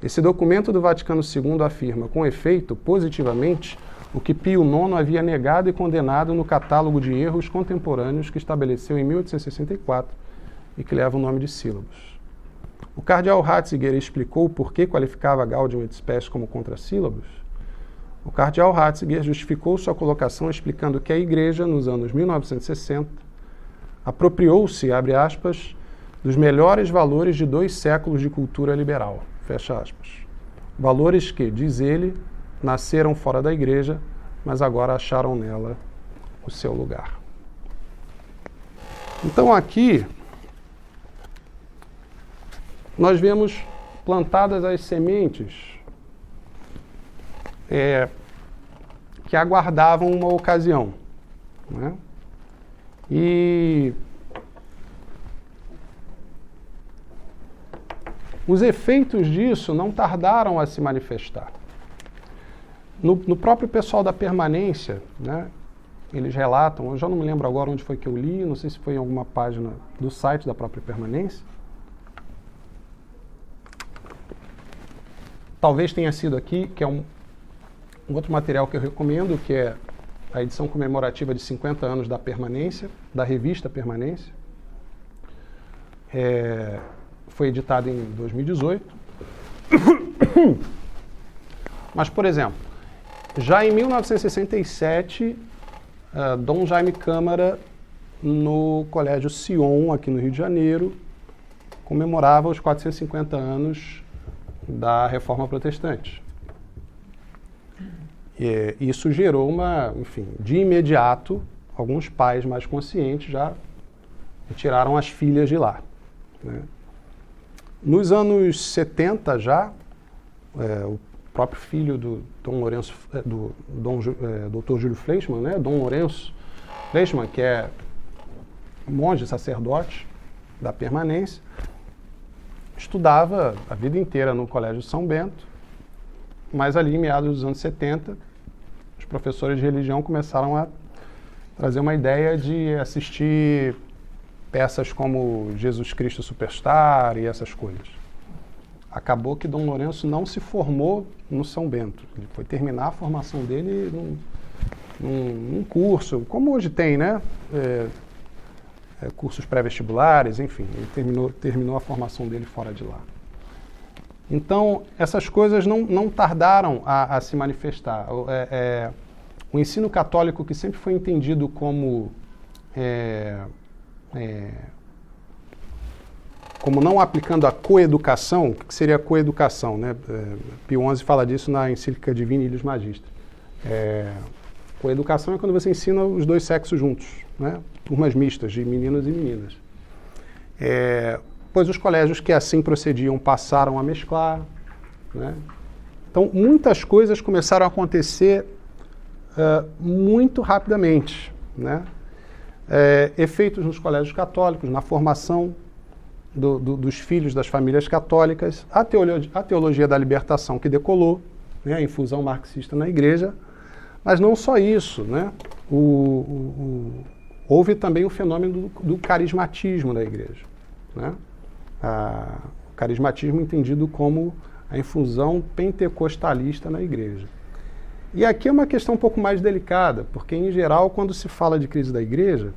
Esse documento do Vaticano II afirma, com efeito, positivamente, o que Pio IX havia negado e condenado no catálogo de erros contemporâneos que estabeleceu em 1864 e que leva o nome de sílabos. O cardeal Ratzinger explicou por que qualificava Gaudium et Spes como contrassílabos. O cardeal Ratzinger justificou sua colocação explicando que a Igreja, nos anos 1960, apropriou-se, abre aspas, dos melhores valores de 2 séculos de cultura liberal, fecha aspas. Valores que, diz ele, nasceram fora da Igreja, mas agora acharam nela o seu lugar. Então aqui nós vemos plantadas as sementes que aguardavam uma ocasião, né? E os efeitos disso não tardaram a se manifestar. No próprio pessoal da permanência, né, eles relatam, eu já não me lembro agora onde foi que eu li, não sei se foi em alguma página do site da própria permanência. Talvez tenha sido aqui, que é um outro material que eu recomendo, que é a edição comemorativa de 50 anos da Permanência, da revista Permanência. Foi editado em 2018. Mas, por exemplo, já em 1967, Dom Jaime Câmara, no Colégio Sion, aqui no Rio de Janeiro, comemorava os 450 anos da Reforma Protestante. E isso gerou de imediato, alguns pais mais conscientes já tiraram as filhas de lá, né? Nos anos 70 já, o próprio filho do Dom Lourenço, Dr. Júlio Fleischmann, né? Dom Lourenço Fleischmann, que é monge sacerdote da permanência, estudava a vida inteira no Colégio São Bento, mas ali em meados dos anos 70, os professores de religião começaram a trazer uma ideia de assistir peças como Jesus Cristo Superstar e essas coisas. Acabou que Dom Lourenço não se formou no São Bento. Ele foi terminar a formação dele num curso, como hoje tem, né? Cursos pré-vestibulares, enfim. Ele terminou a formação dele fora de lá. Então, essas coisas não tardaram a se manifestar. O ensino católico, que sempre foi entendido como não aplicando a coeducação. O que seria a coeducação, né? Pio XI fala disso na encíclica Divini Illius Magistri. Coeducação é quando você ensina os 2 sexos juntos, né? Turmas mistas de meninos e meninas. Pois os colégios que assim procediam passaram a mesclar, né? Então, muitas coisas começaram a acontecer muito rapidamente, né? Efeitos nos colégios católicos, na formação dos filhos das famílias católicas, a teologia da libertação que decolou, né? A infusão marxista na igreja, mas não só isso, né? Houve também o fenômeno do carismatismo da igreja, né? O carismatismo entendido como a infusão pentecostalista na igreja. E aqui é uma questão um pouco mais delicada, porque, em geral, quando se fala de crise da igreja,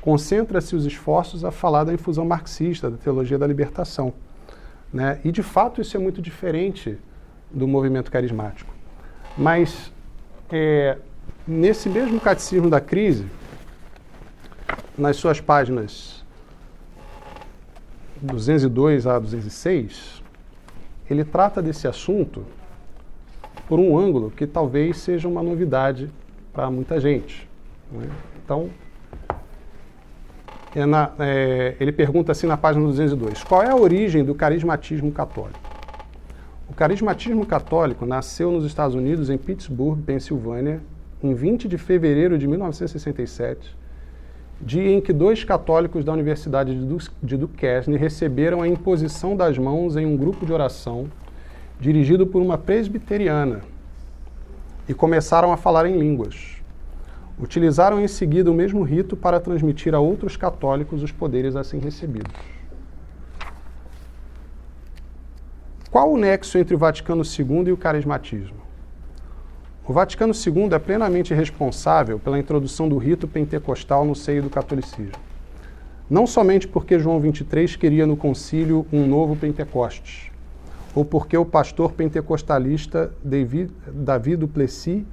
concentra-se os esforços a falar da infusão marxista, da teologia da libertação, né? E, de fato, isso é muito diferente do movimento carismático. Mas, nesse mesmo Catecismo da Crise, nas suas páginas 202 a 206, ele trata desse assunto por um ângulo que talvez seja uma novidade para muita gente, né? Então, ele pergunta assim na página 202, qual é a origem do carismatismo católico? O carismatismo católico nasceu nos Estados Unidos, em Pittsburgh, Pensilvânia, em 20 de fevereiro de 1967, dia em que 2 católicos da Universidade de Duquesne receberam a imposição das mãos em um grupo de oração dirigido por uma presbiteriana e começaram a falar em línguas. Utilizaram em seguida o mesmo rito para transmitir a outros católicos os poderes assim recebidos. Qual o nexo entre o Vaticano II e o carismatismo? O Vaticano II é plenamente responsável pela introdução do rito pentecostal no seio do catolicismo. Não somente porque João XXIII queria no concílio um novo Pentecostes, ou porque o pastor pentecostalista Davi Duplessis,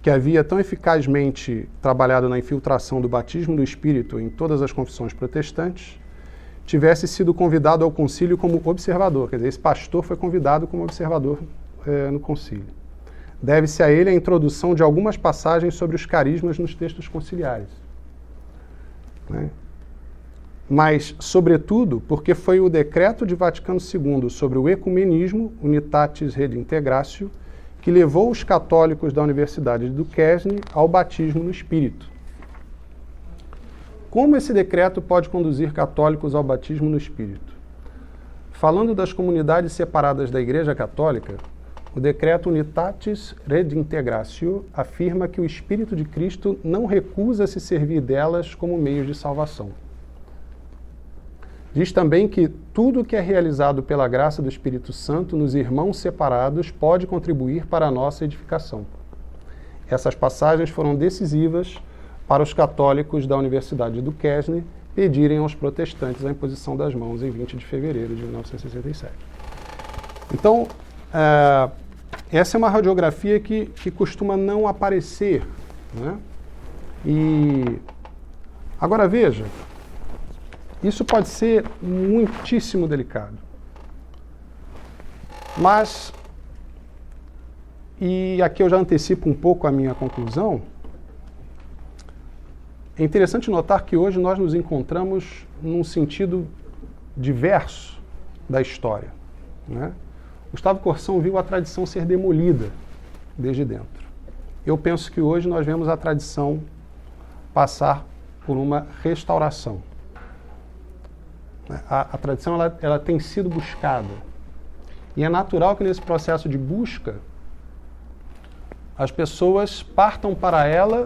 que havia tão eficazmente trabalhado na infiltração do batismo do Espírito em todas as confissões protestantes, tivesse sido convidado ao concílio como observador. Quer dizer, esse pastor foi convidado como observador no concílio. Deve-se a ele a introdução de algumas passagens sobre os carismas nos textos conciliares. Né? Mas, sobretudo, porque foi o decreto de Vaticano II sobre o ecumenismo, Unitatis Redintegratio, que levou os católicos da Universidade de Duquesne ao batismo no Espírito. Como esse decreto pode conduzir católicos ao batismo no Espírito? Falando das comunidades separadas da Igreja Católica, o decreto Unitatis Redintegratio afirma que o Espírito de Cristo não recusa se servir delas como meios de salvação. Diz também que tudo que é realizado pela graça do Espírito Santo nos irmãos separados pode contribuir para a nossa edificação. Essas passagens foram decisivas para os católicos da Universidade de Duquesne pedirem aos protestantes a imposição das mãos em 20 de fevereiro de 1967. Então, essa é uma radiografia que costuma não aparecer, né? E agora veja, isso pode ser muitíssimo delicado. Mas, e aqui eu já antecipo um pouco a minha conclusão, é interessante notar que hoje nós nos encontramos num sentido diverso da história, né? Gustavo Corsão viu a tradição ser demolida desde dentro. Eu penso que hoje nós vemos a tradição passar por uma restauração. A tradição ela tem sido buscada. E é natural que nesse processo de busca as pessoas partam para ela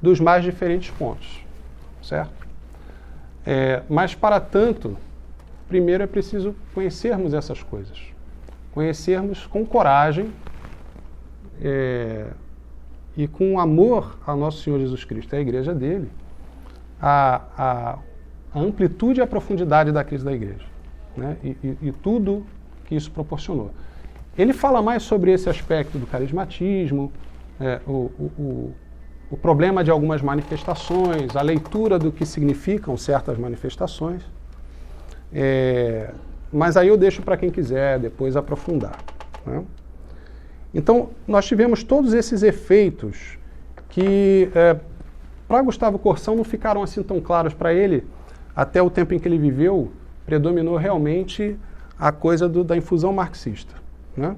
dos mais diferentes pontos, certo? Mas para tanto, primeiro é preciso conhecermos essas coisas. Conhecermos com coragem e com amor ao nosso Senhor Jesus Cristo, a igreja dele, a amplitude e a profundidade da crise da igreja, né? E tudo que isso proporcionou. Ele fala mais sobre esse aspecto do carismatismo, o problema de algumas manifestações, a leitura do que significam certas manifestações, mas aí eu deixo para quem quiser depois aprofundar, né? Então, nós tivemos todos esses efeitos que, para Gustavo Corsão, não ficaram assim tão claros para ele. Até o tempo em que ele viveu, predominou realmente a coisa da infusão marxista, né?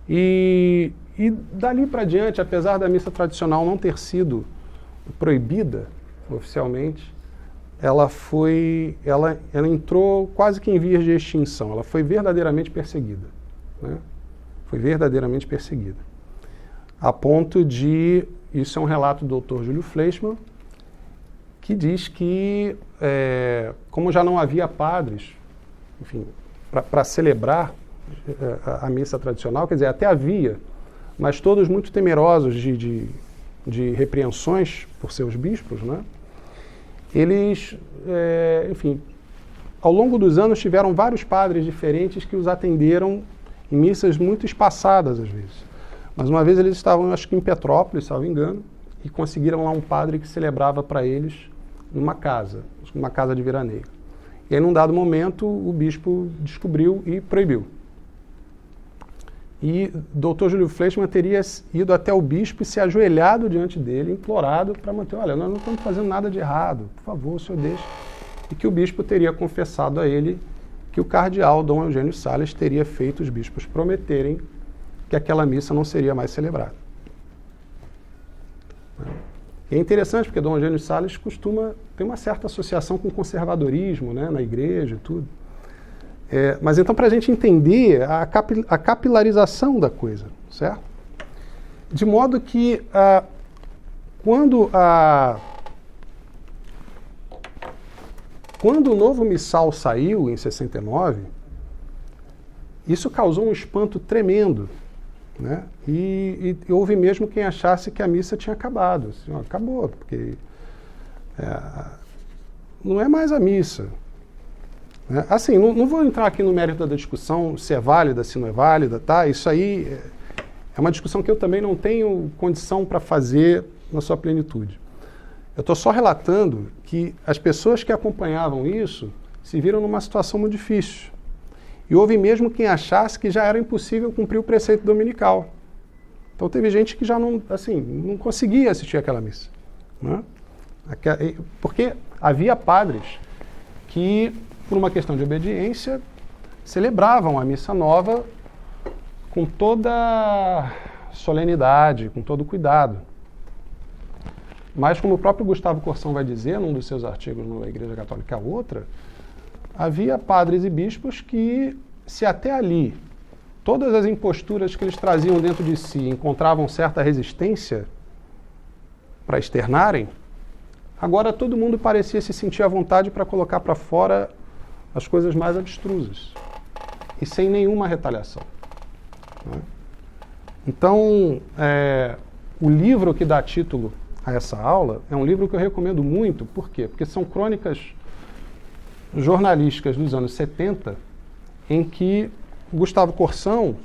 E dali para diante, apesar da missa tradicional não ter sido proibida oficialmente, ela entrou quase que em vias de extinção. Ela foi verdadeiramente perseguida, né? Foi verdadeiramente perseguida. A ponto de, isso é um relato do Dr. Júlio Fleischmann, que diz que, como já não havia padres, enfim, para celebrar a missa tradicional, quer dizer, até havia, mas todos muito temerosos de repreensões por seus bispos, né? Eles, enfim, ao longo dos anos tiveram vários padres diferentes que os atenderam em missas muito espaçadas às vezes. Mas uma vez eles estavam, acho que em Petrópolis, salvo engano, e conseguiram lá um padre que celebrava para eles numa casa de veraneio. E aí, num dado momento, o bispo descobriu e proibiu. E Dr. Júlio Fleischmann teria ido até o bispo e se ajoelhado diante dele, implorado para manter, olha, nós não estamos fazendo nada de errado, por favor, o senhor deixe. E que o bispo teria confessado a ele que o cardeal Dom Eugênio Salles teria feito os bispos prometerem que aquela missa não seria mais celebrada. E é interessante porque Dom Eugênio Salles costuma ter uma certa associação com o conservadorismo, né, na igreja e tudo. Mas então, para a gente entender a capilarização da coisa, certo? De modo que quando o novo missal saiu, em 69, isso causou um espanto tremendo, né? E houve mesmo quem achasse que a missa tinha acabado. Assim, acabou, porque não é mais a missa. Né? Assim, não vou entrar aqui no mérito da discussão se é válida, se não é válida, tá? Isso aí é uma discussão que eu também não tenho condição para fazer na sua plenitude. Eu estou só relatando que as pessoas que acompanhavam isso se viram numa situação muito difícil. E houve mesmo quem achasse que já era impossível cumprir o preceito dominical. Então teve gente que já não conseguia assistir aquela missa. Né? Porque havia padres que, por uma questão de obediência, celebravam a missa nova com toda solenidade, com todo cuidado. Mas, como o próprio Gustavo Corsão vai dizer, num dos seus artigos no Igreja Católica a Outra, havia padres e bispos que, se até ali todas as imposturas que eles traziam dentro de si encontravam certa resistência para externarem, agora todo mundo parecia se sentir à vontade para colocar para fora as coisas mais abstrusas e sem nenhuma retaliação. Né? Então, o livro que dá título a essa aula é um livro que eu recomendo muito. Por quê? Porque são crônicas jornalísticas dos anos 70 em que Gustavo Corsão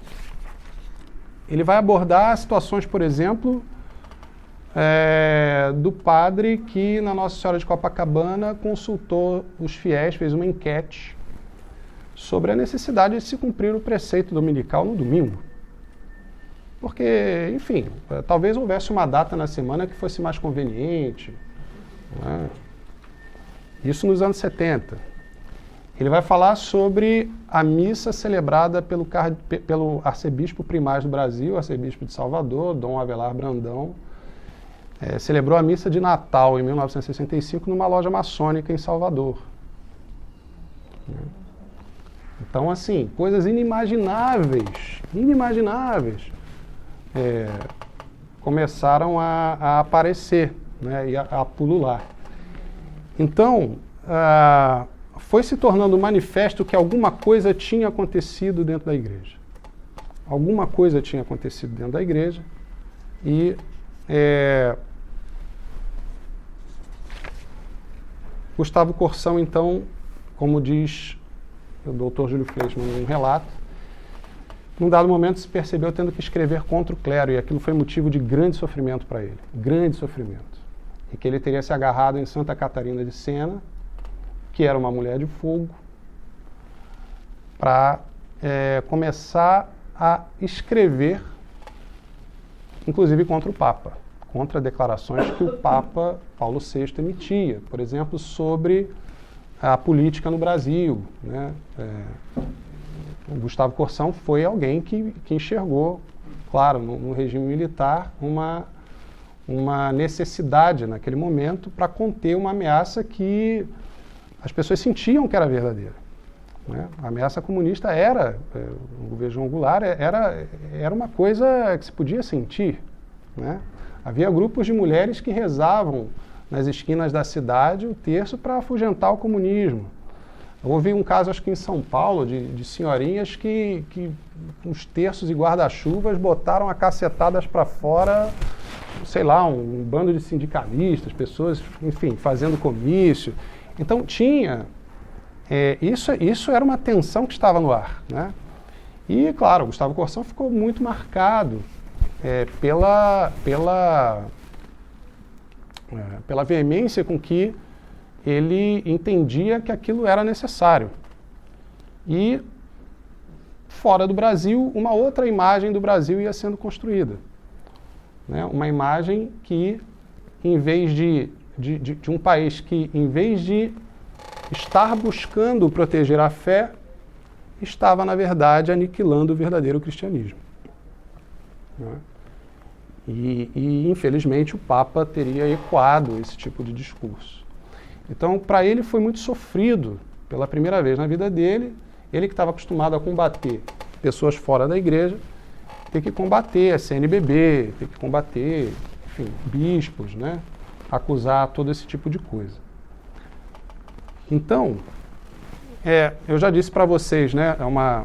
ele vai abordar situações, por exemplo, do padre que na Nossa Senhora de Copacabana consultou os fiéis, fez uma enquete sobre a necessidade de se cumprir o preceito dominical no domingo. Porque, enfim, talvez houvesse uma data na semana que fosse mais conveniente. Né? Isso nos anos 70. Ele vai falar sobre a missa celebrada pelo arcebispo primaz do Brasil, arcebispo de Salvador, Dom Avelar Brandão. Celebrou a missa de Natal em 1965 numa loja maçônica em Salvador. Então, assim, coisas inimagináveis, começaram a aparecer, né, e a pulular. Então, foi se tornando manifesto que alguma coisa tinha acontecido dentro da igreja. Alguma coisa tinha acontecido dentro da igreja e Gustavo Corsão, então, como diz o Dr. Júlio Fleischmann num relato, num dado momento se percebeu tendo que escrever contra o clero, e aquilo foi motivo de grande sofrimento para ele, grande sofrimento. E que ele teria se agarrado em Santa Catarina de Sena, que era uma mulher de fogo, para começar a escrever, inclusive contra o Papa, contra declarações que o Papa Paulo VI emitia, por exemplo, sobre a política no Brasil. Né? O Gustavo Corsão foi alguém que enxergou, claro, no regime militar, uma necessidade naquele momento para conter uma ameaça que as pessoas sentiam que era verdadeira. Né? A ameaça comunista o governo João Goulart era uma coisa que se podia sentir. Né? Havia grupos de mulheres que rezavam nas esquinas da cidade o terço para afugentar o comunismo. Houve um caso, acho que em São Paulo, de senhorinhas que com os terços e guarda-chuvas botaram a cacetadas para fora, sei lá, um bando de sindicalistas, pessoas, enfim, fazendo comício. Então tinha, isso era uma tensão que estava no ar. Né? E, claro, Gustavo Corsão ficou muito marcado pela veemência com que ele entendia que aquilo era necessário. E, fora do Brasil, uma outra imagem do Brasil ia sendo construída. Né? Uma imagem que, em vez de um país que, em vez de estar buscando proteger a fé, estava, na verdade, aniquilando o verdadeiro cristianismo. Né? E, infelizmente, o Papa teria ecoado esse tipo de discurso. Então, para ele foi muito sofrido, pela primeira vez na vida dele, ele que estava acostumado a combater pessoas fora da igreja, ter que combater a CNBB, ter que combater, enfim, bispos, né? Acusar todo esse tipo de coisa. Então, eu já disse para vocês, né? É uma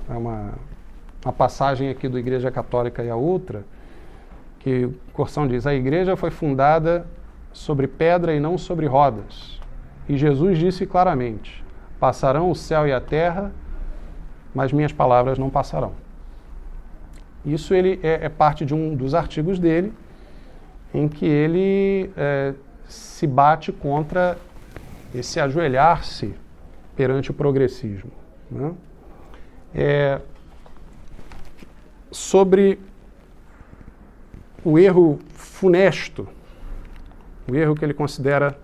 passagem aqui do Igreja Católica e a Outra, que Corsão diz: a igreja foi fundada sobre pedra e não sobre rodas. E Jesus disse claramente: passarão o céu e a terra, mas minhas palavras não passarão. Isso ele é parte de um dos artigos dele, em que ele se bate contra esse ajoelhar-se perante o progressismo, né? Sobre o erro funesto, o erro que ele considera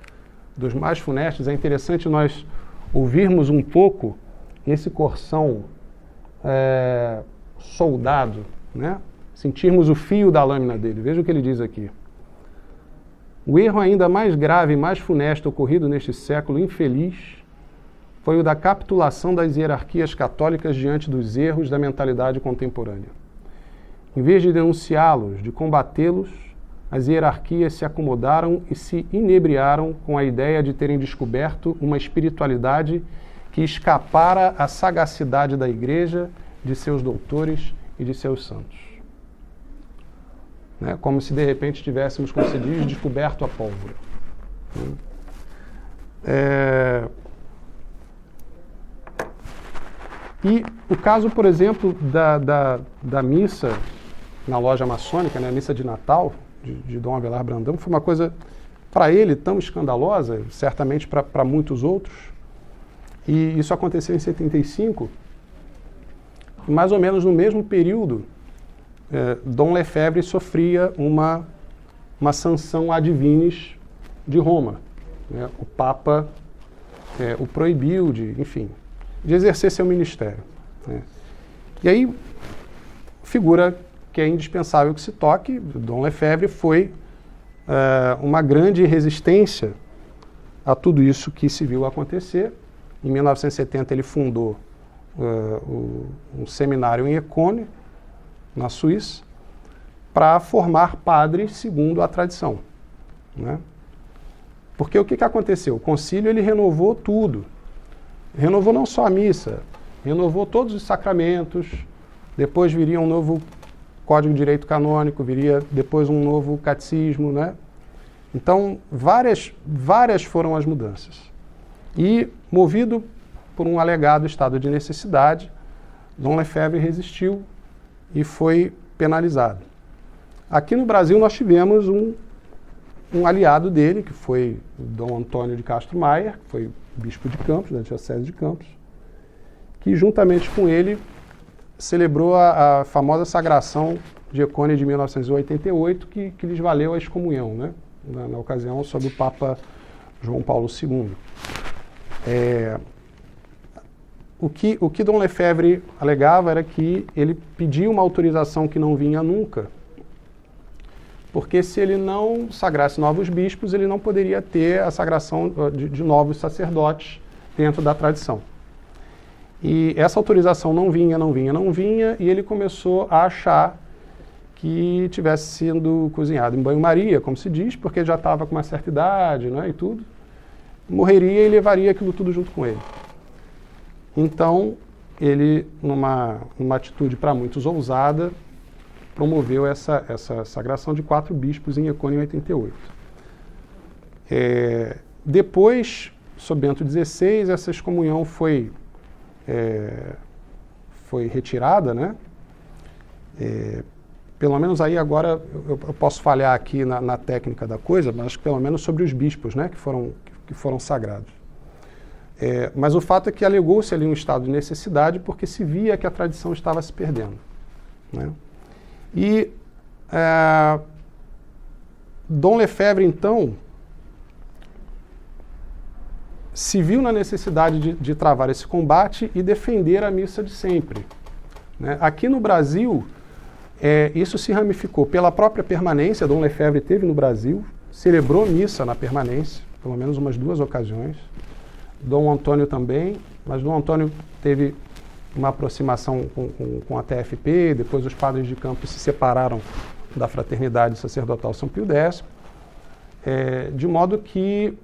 dos mais funestos, é interessante nós ouvirmos um pouco esse Corsão soldado, né? Sentirmos o fio da lâmina dele. Veja o que ele diz aqui. O erro ainda mais grave e mais funesto ocorrido neste século infeliz foi o da capitulação das hierarquias católicas diante dos erros da mentalidade contemporânea. Em vez de denunciá-los, de combatê-los, as hierarquias se acomodaram e se inebriaram com a ideia de terem descoberto uma espiritualidade que escapara à sagacidade da Igreja, de seus doutores e de seus santos. Né? Como se de repente tivéssemos, como se diz, descoberto a pólvora. E o caso, por exemplo, da missa na loja maçônica, né, a missa de Natal, de Dom Avelar Brandão, foi uma coisa, para ele, tão escandalosa, certamente para muitos outros. E isso aconteceu em 75, e mais ou menos no mesmo período, Dom Lefebvre sofria uma sanção ad vinis de Roma. Né? O Papa o proibiu de exercer seu ministério. Né? E aí, figura que é indispensável que se toque, Dom Lefebvre foi uma grande resistência a tudo isso que se viu acontecer. Em 1970 ele fundou um seminário em Ecône, na Suíça, para formar padres segundo a tradição. Né? Porque o que aconteceu? O concílio ele renovou tudo. Renovou não só a missa, renovou todos os sacramentos, depois viria um novo Código de Direito Canônico, viria depois um novo catecismo, né? Então, várias foram as mudanças. E, movido por um alegado estado de necessidade, Dom Lefebvre resistiu e foi penalizado. Aqui no Brasil nós tivemos um aliado dele, que foi Dom Antônio de Castro Maier, que foi bispo de Campos, da Diocese de Campos, que juntamente com ele celebrou a famosa sagração de Ecône de 1988, que lhes valeu a excomunhão, né? Na ocasião, sob o Papa João Paulo II. O que Dom Lefebvre alegava era que ele pediu uma autorização que não vinha nunca, porque se ele não sagrasse novos bispos, ele não poderia ter a sagração de novos sacerdotes dentro da tradição. E essa autorização não vinha, e ele começou a achar que tivesse sido cozinhado em banho-maria, como se diz, porque já estava com uma certa idade, né, e tudo. Morreria e levaria aquilo tudo junto com ele. Então, ele, numa atitude para muitos ousada, promoveu essa sagração de 4 bispos em Ecône em 88. Depois, sob Bento XVI, essa excomunhão foi retirada, né? Pelo menos aí agora eu posso falhar aqui na técnica da coisa, mas pelo menos sobre os bispos, né, que foram sagrados. Mas o fato é que alegou-se ali um estado de necessidade porque se via que a tradição estava se perdendo. Né? E Dom Lefebvre, então, se viu na necessidade de travar esse combate e defender a missa de sempre. Né? Aqui no Brasil, isso se ramificou pela própria permanência. Dom Lefebvre esteve no Brasil, celebrou missa na permanência, pelo menos umas 2 ocasiões. Dom Antônio também, mas Dom Antônio teve uma aproximação com a TFP, depois os padres de Campos se separaram da Fraternidade Sacerdotal São Pio X, de modo que,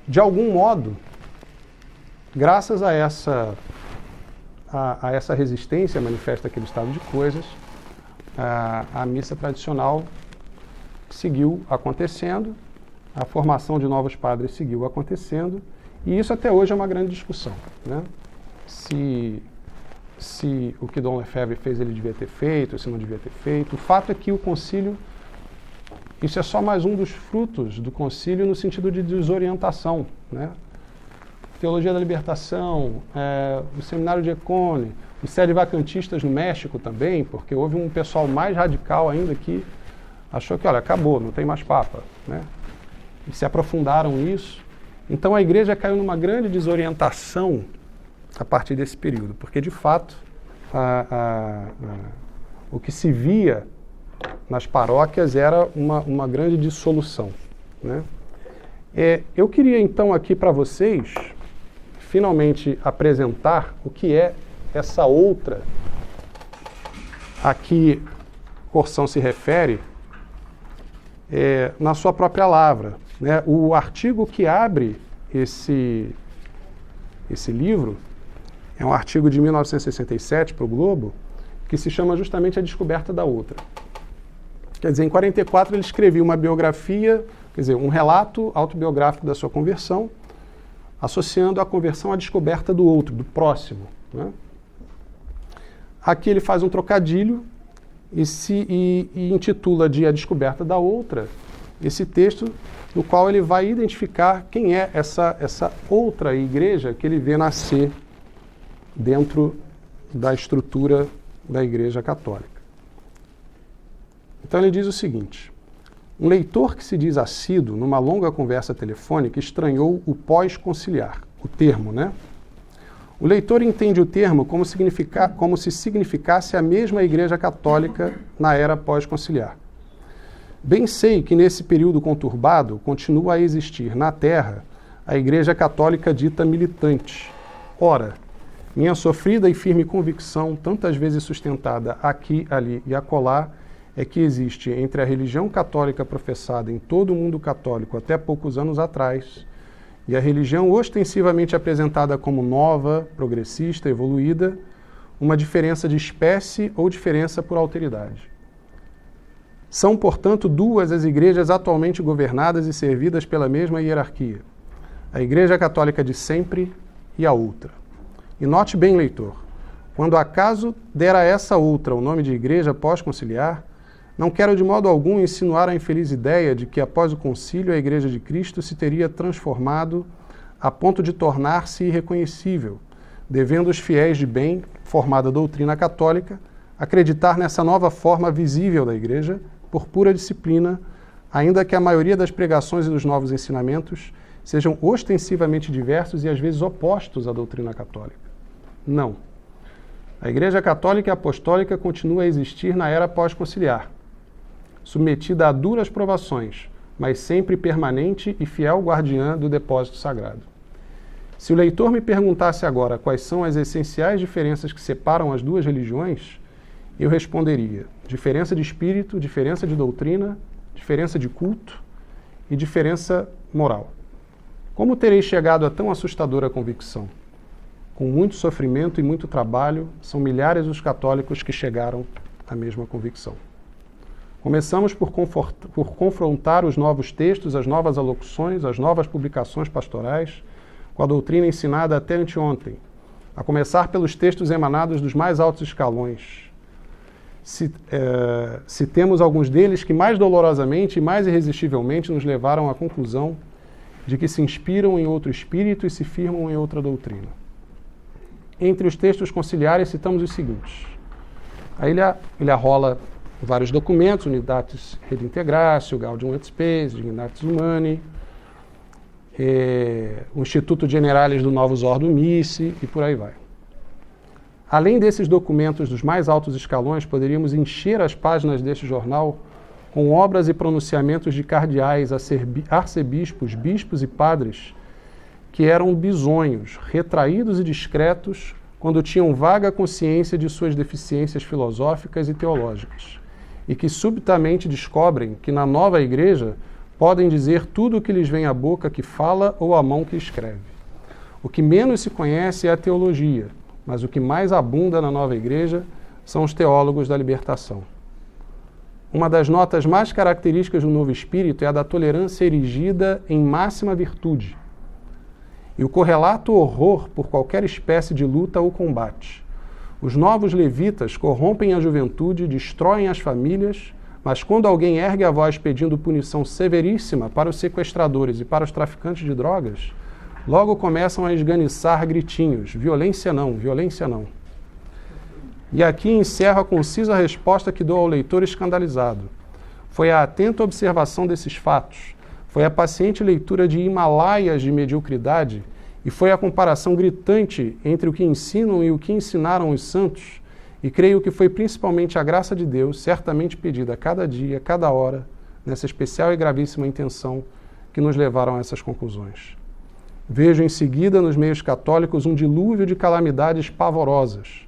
de algum modo, graças a essa resistência manifesta aquele estado de coisas, a missa tradicional seguiu acontecendo a formação de novos padres seguiu acontecendo, e isso até hoje é uma grande discussão, né? Se o que Dom Lefebvre fez ele devia ter feito, se não devia ter feito. O fato é que o concílio, isso é só mais um dos frutos do concílio no sentido de desorientação, né? Teologia da Libertação, o Seminário de Econe, os sede-vacantistas no México também, porque houve um pessoal mais radical ainda que achou que, olha, acabou, não tem mais Papa, né? E se aprofundaram nisso. Então a igreja caiu numa grande desorientação a partir desse período, porque de fato o que se via nas paróquias era uma grande dissolução, né? Eu queria então aqui para vocês finalmente apresentar o que é essa outra a que Corsão se refere na sua própria lavra, né? O artigo que abre esse livro é um artigo de 1967 para o Globo, que se chama justamente A Descoberta da Outra. Quer dizer, em 44 ele escrevia uma biografia, quer dizer, um relato autobiográfico da sua conversão, associando a conversão à descoberta do outro, do próximo, né? Aqui ele faz um trocadilho e intitula de A Descoberta da Outra esse texto, no qual ele vai identificar quem é essa outra igreja que ele vê nascer dentro da estrutura da Igreja Católica. Então ele diz o seguinte: um leitor que se diz assíduo numa longa conversa telefônica estranhou o pós-conciliar, o termo, né? O leitor entende o termo como se significasse a mesma Igreja Católica na era pós-conciliar. Bem sei que nesse período conturbado continua a existir na Terra a Igreja Católica dita militante. Ora, minha sofrida e firme convicção, tantas vezes sustentada aqui, ali e acolá, é que existe entre a religião católica professada em todo o mundo católico até poucos anos atrás e a religião ostensivamente apresentada como nova, progressista, evoluída, uma diferença de espécie ou diferença por alteridade. São, portanto, duas as igrejas atualmente governadas e servidas pela mesma hierarquia: a Igreja Católica de sempre e a outra. E note bem, leitor, quando acaso der a essa outra o nome de igreja pós-conciliar, não quero de modo algum insinuar a infeliz ideia de que após o concílio a Igreja de Cristo se teria transformado a ponto de tornar-se irreconhecível, devendo os fiéis de bem, formada doutrina católica, acreditar nessa nova forma visível da Igreja por pura disciplina, ainda que a maioria das pregações e dos novos ensinamentos sejam ostensivamente diversos e às vezes opostos à doutrina católica. Não. A Igreja Católica e Apostólica continua a existir na era pós-conciliar, submetida a duras provações, mas sempre permanente e fiel guardiã do depósito sagrado. Se o leitor me perguntasse agora quais são as essenciais diferenças que separam as duas religiões, eu responderia: diferença de espírito, diferença de doutrina, diferença de culto e diferença moral. Como terei chegado a tão assustadora convicção? Com muito sofrimento e muito trabalho, são milhares os católicos que chegaram à mesma convicção. Começamos por confrontar os novos textos, as novas alocuções, as novas publicações pastorais, com a doutrina ensinada até anteontem, a começar pelos textos emanados dos mais altos escalões. Citemos alguns deles que mais dolorosamente e mais irresistivelmente nos levaram à conclusão de que se inspiram em outro espírito e se firmam em outra doutrina. Entre os textos conciliares citamos os seguintes. Aí ele arrola vários documentos: Unitatis Redintegratio, Gaudium et Spes, Dignitatis Humanae, o Instituto Generalis do Novus Ordo Missi e por aí vai. Além desses documentos dos mais altos escalões, poderíamos encher as páginas deste jornal com obras e pronunciamentos de cardeais, arcebispos, bispos e padres que eram bisonhos, retraídos e discretos quando tinham vaga consciência de suas deficiências filosóficas e teológicas, e que subitamente descobrem que na nova igreja podem dizer tudo o que lhes vem à boca que fala ou à mão que escreve. O que menos se conhece é a teologia, mas o que mais abunda na nova igreja são os teólogos da libertação. Uma das notas mais características do novo espírito é a da tolerância erigida em máxima virtude e o correlato horror por qualquer espécie de luta ou combate. Os novos levitas corrompem a juventude, destroem as famílias, mas quando alguém ergue a voz pedindo punição severíssima para os sequestradores e para os traficantes de drogas, logo começam a esganiçar gritinhos: violência não, violência não. E aqui encerro a concisa resposta que dou ao leitor escandalizado. Foi a atenta observação desses fatos, foi a paciente leitura de Himalaias de mediocridade e foi a comparação gritante entre o que ensinam e o que ensinaram os santos, e creio que foi principalmente a graça de Deus, certamente pedida a cada dia, cada hora, nessa especial e gravíssima intenção, que nos levaram a essas conclusões. Vejo em seguida nos meios católicos um dilúvio de calamidades pavorosas.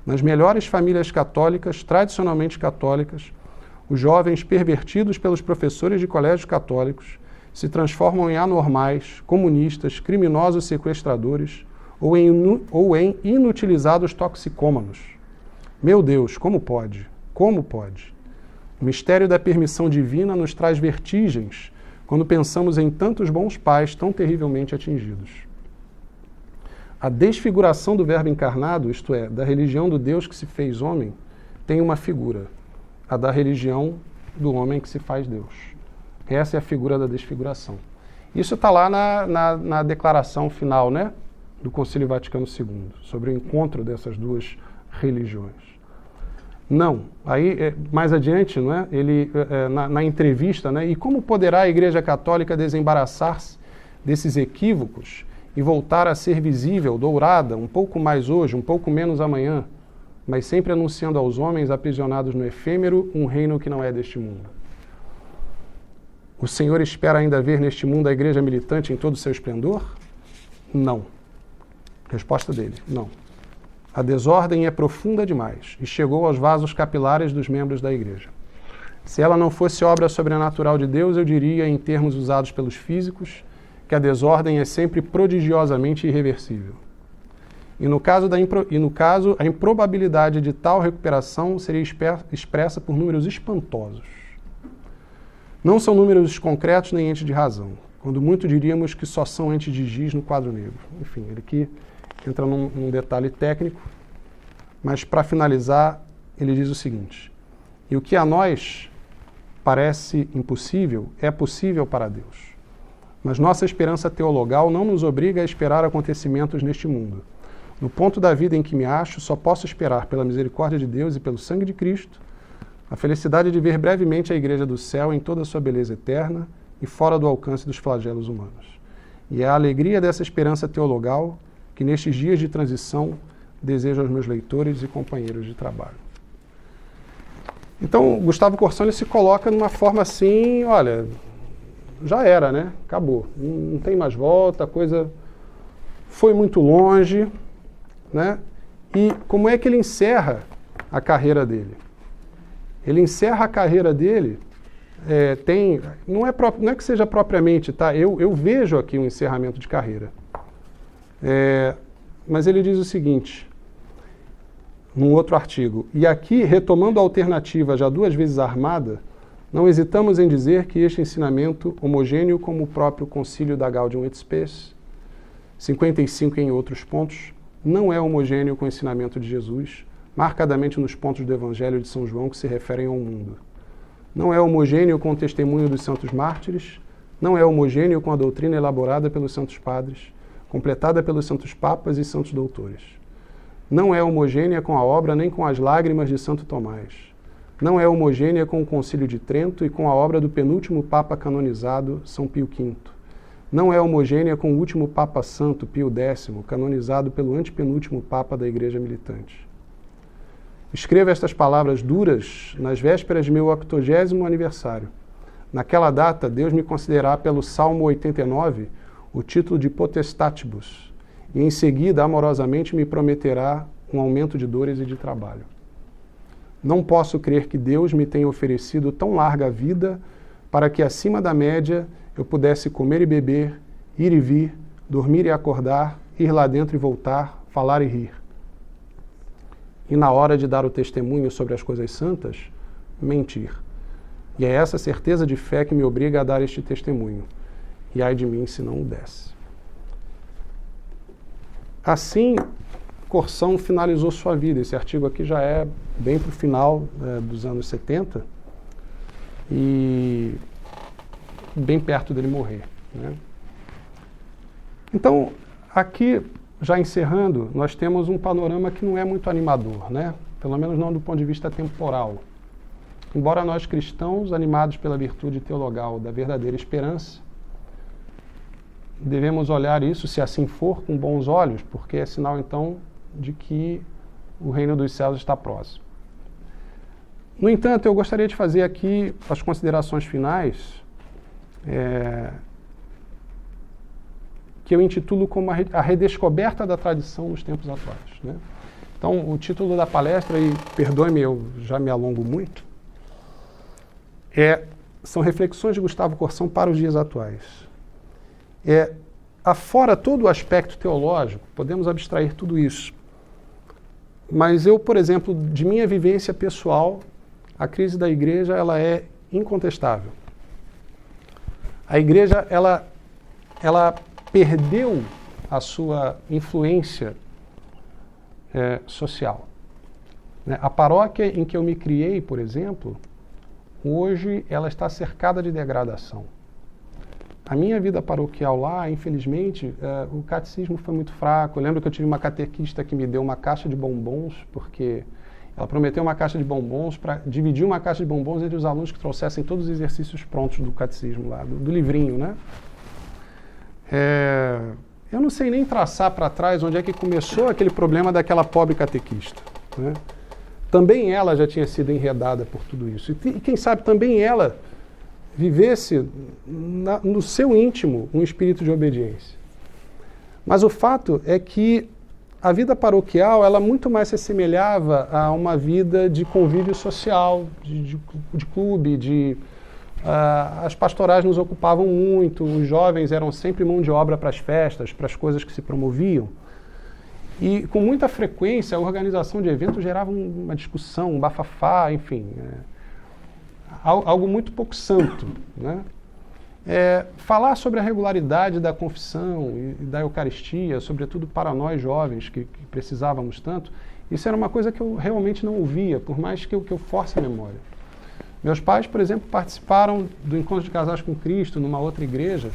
Nas melhores famílias católicas, tradicionalmente católicas, os jovens pervertidos pelos professores de colégios católicos se transformam em anormais, comunistas, criminosos sequestradores ou em inutilizados toxicômanos. Meu Deus, como pode? Como pode? O mistério da permissão divina nos traz vertigens quando pensamos em tantos bons pais tão terrivelmente atingidos. A desfiguração do Verbo encarnado, isto é, da religião do Deus que se fez homem, tem uma figura, a da religião do homem que se faz Deus. Essa é a figura da desfiguração. Isso está lá na declaração final, né, do Concílio Vaticano II, sobre o encontro dessas duas religiões. Não, aí mais adiante, não é? Ele, na entrevista, né, e como poderá a Igreja Católica desembaraçar-se desses equívocos e voltar a ser visível, dourada, um pouco mais hoje, um pouco menos amanhã, mas sempre anunciando aos homens aprisionados no efêmero um reino que não é deste mundo? O Senhor espera ainda ver neste mundo a igreja militante em todo o seu esplendor? Não. Resposta dele, não. A desordem é profunda demais e chegou aos vasos capilares dos membros da igreja. Se ela não fosse obra sobrenatural de Deus, eu diria, em termos usados pelos físicos, que a desordem é sempre prodigiosamente irreversível. E no caso, a improbabilidade de tal recuperação seria expressa por números espantosos. Não são números concretos nem entes de razão, quando muito diríamos que só são entes de giz no quadro negro. Enfim, ele aqui entra num detalhe técnico, mas para finalizar, ele diz o seguinte: e o que a nós parece impossível, é possível para Deus. Mas nossa esperança teologal não nos obriga a esperar acontecimentos neste mundo. No ponto da vida em que me acho, só posso esperar pela misericórdia de Deus e pelo sangue de Cristo a felicidade de ver brevemente a Igreja do Céu em toda a sua beleza eterna e fora do alcance dos flagelos humanos. E é a alegria dessa esperança teologal que nestes dias de transição desejo aos meus leitores e companheiros de trabalho. Então, Gustavo Corsão se coloca numa forma assim, olha, já era, né? Acabou. Não tem mais volta, a coisa foi muito longe, né? E como é que ele encerra a carreira dele? Ele encerra a carreira dele, não é que seja propriamente, tá? Eu vejo aqui um encerramento de carreira. Mas ele diz o seguinte, num outro artigo: e aqui, retomando a alternativa já 2 vezes armada, não hesitamos em dizer que este ensinamento, homogêneo como o próprio concílio da Gaudium et Spes, 55 em outros pontos, não é homogêneo com o ensinamento de Jesus, marcadamente nos pontos do Evangelho de São João que se referem ao mundo. Não é homogêneo com o testemunho dos santos mártires, não é homogêneo com a doutrina elaborada pelos santos padres, completada pelos santos papas e santos doutores. Não é homogênea com a obra nem com as lágrimas de Santo Tomás. Não é homogênea com o Concílio de Trento e com a obra do penúltimo Papa canonizado, São Pio V. Não é homogênea com o último Papa Santo, Pio X, canonizado pelo antepenúltimo Papa da Igreja Militante. Escrevo estas palavras duras nas vésperas de meu 80º aniversário. Naquela data, Deus me concederá pelo Salmo 89 o título de Potestatibus, e em seguida, amorosamente, me prometerá um aumento de dores e de trabalho. Não posso crer que Deus me tenha oferecido tão larga vida para que, acima da média, eu pudesse comer e beber, ir e vir, dormir e acordar, ir lá dentro e voltar, falar e rir. E na hora de dar o testemunho sobre as coisas santas, mentir. E é essa certeza de fé que me obriga a dar este testemunho. E ai de mim se não o desse. Assim, Corsão finalizou sua vida. Esse artigo aqui já é bem para o final dos anos 70 e bem perto dele morrer, né? Então, aqui, já encerrando, nós temos um panorama que não é muito animador, né? Pelo menos não do ponto de vista temporal. Embora nós cristãos, animados pela virtude teologal da verdadeira esperança, devemos olhar isso, se assim for, com bons olhos, porque é sinal, então, de que o reino dos céus está próximo. No entanto, eu gostaria de fazer aqui as considerações finais, que eu intitulo como a redescoberta da tradição nos tempos atuais, né? Então, o título da palestra, e perdoe-me, eu já me alongo muito, são Reflexões de Gustavo Corsão para os dias atuais. Afora todo o aspecto teológico, podemos abstrair tudo isso. Mas eu, por exemplo, de minha vivência pessoal, a crise da igreja, ela é incontestável. A igreja, ela perdeu a sua influência social, né? A paróquia em que eu me criei, por exemplo, hoje ela está cercada de degradação. A minha vida paroquial lá, infelizmente, o catecismo foi muito fraco. Eu lembro que eu tive uma catequista que me deu uma caixa de bombons, porque ela prometeu uma caixa de bombons para dividir uma caixa de bombons entre os alunos que trouxessem todos os exercícios prontos do catecismo lá, do livrinho, né? Eu não sei nem traçar para trás onde é que começou aquele problema daquela pobre catequista, né? Também ela já tinha sido enredada por tudo isso. E quem sabe também ela vivesse no seu íntimo um espírito de obediência. Mas o fato é que a vida paroquial, ela muito mais se assemelhava a uma vida de convívio social, de clube, as pastorais nos ocupavam muito, os jovens eram sempre mão de obra para as festas, para as coisas que se promoviam. E com muita frequência a organização de eventos gerava uma discussão, um bafafá, enfim, algo muito pouco santo, né? Falar sobre a regularidade da confissão e da Eucaristia, sobretudo para nós jovens que precisávamos tanto, isso era uma coisa que eu realmente não ouvia, por mais que eu force a memória. Meus pais, por exemplo, participaram do Encontro de Casais com Cristo numa outra igreja,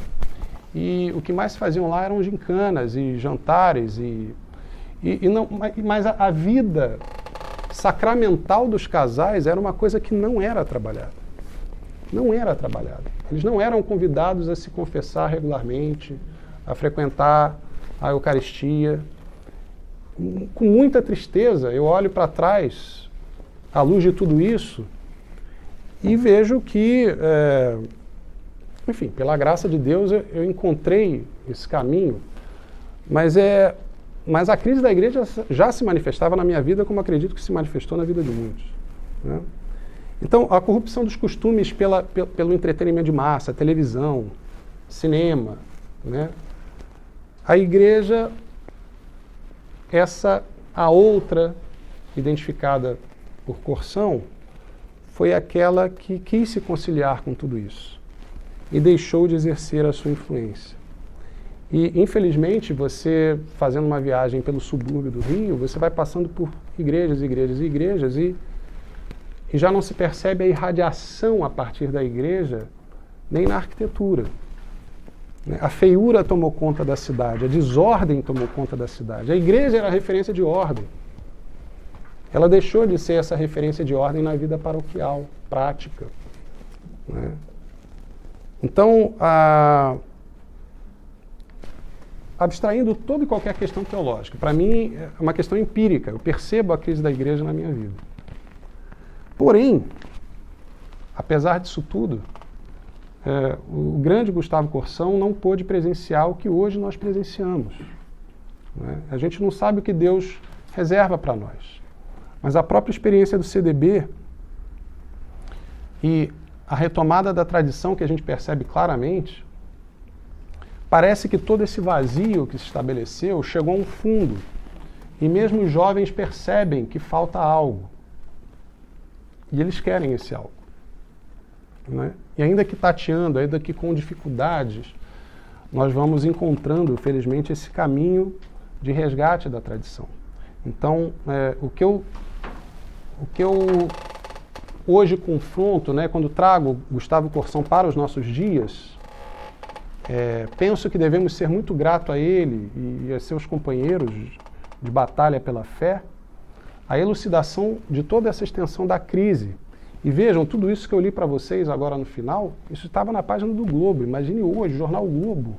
e o que mais se faziam lá eram gincanas e jantares, mas a vida sacramental dos casais era uma coisa que não era trabalhada. Não era trabalhada. Eles não eram convidados a se confessar regularmente, a frequentar a Eucaristia. Com muita tristeza, eu olho para trás, à luz de tudo isso, e vejo que, enfim, pela graça de Deus, eu encontrei esse caminho, mas a crise da igreja já se manifestava na minha vida, como acredito que se manifestou na vida de muitos, né? Então, a corrupção dos costumes pelo entretenimento de massa, televisão, cinema, né? A igreja, a outra, identificada por Corsão, foi aquela que quis se conciliar com tudo isso e deixou de exercer a sua influência. E, infelizmente, você, fazendo uma viagem pelo subúrbio do Rio, você vai passando por igrejas, igrejas e igrejas e já não se percebe a irradiação a partir da igreja, nem na arquitetura. A feiura tomou conta da cidade, a desordem tomou conta da cidade. A igreja era a referência de ordem. Ela deixou de ser essa referência de ordem na vida paroquial, prática, né? Então, abstraindo toda e qualquer questão teológica, para mim é uma questão empírica, eu percebo a crise da igreja na minha vida. Porém, apesar disso tudo, o grande Gustavo Corsão não pôde presenciar o que hoje nós presenciamos, né? A gente não sabe o que Deus reserva para nós, mas a própria experiência do CDB e a retomada da tradição que a gente percebe claramente, parece que todo esse vazio que se estabeleceu chegou a um fundo, e mesmo os jovens percebem que falta algo. E eles querem esse algo. né? E ainda que tateando, ainda que com dificuldades, nós vamos encontrando, felizmente, esse caminho de resgate da tradição. Então, o que eu hoje confronto, né, quando trago Gustavo Corsão para os nossos dias, penso que devemos ser muito gratos a ele e a seus companheiros de batalha pela fé, a elucidação de toda essa extensão da crise. E vejam, tudo isso que eu li para vocês agora no final, isso estava na página do Globo. Imagine hoje, o jornal Globo,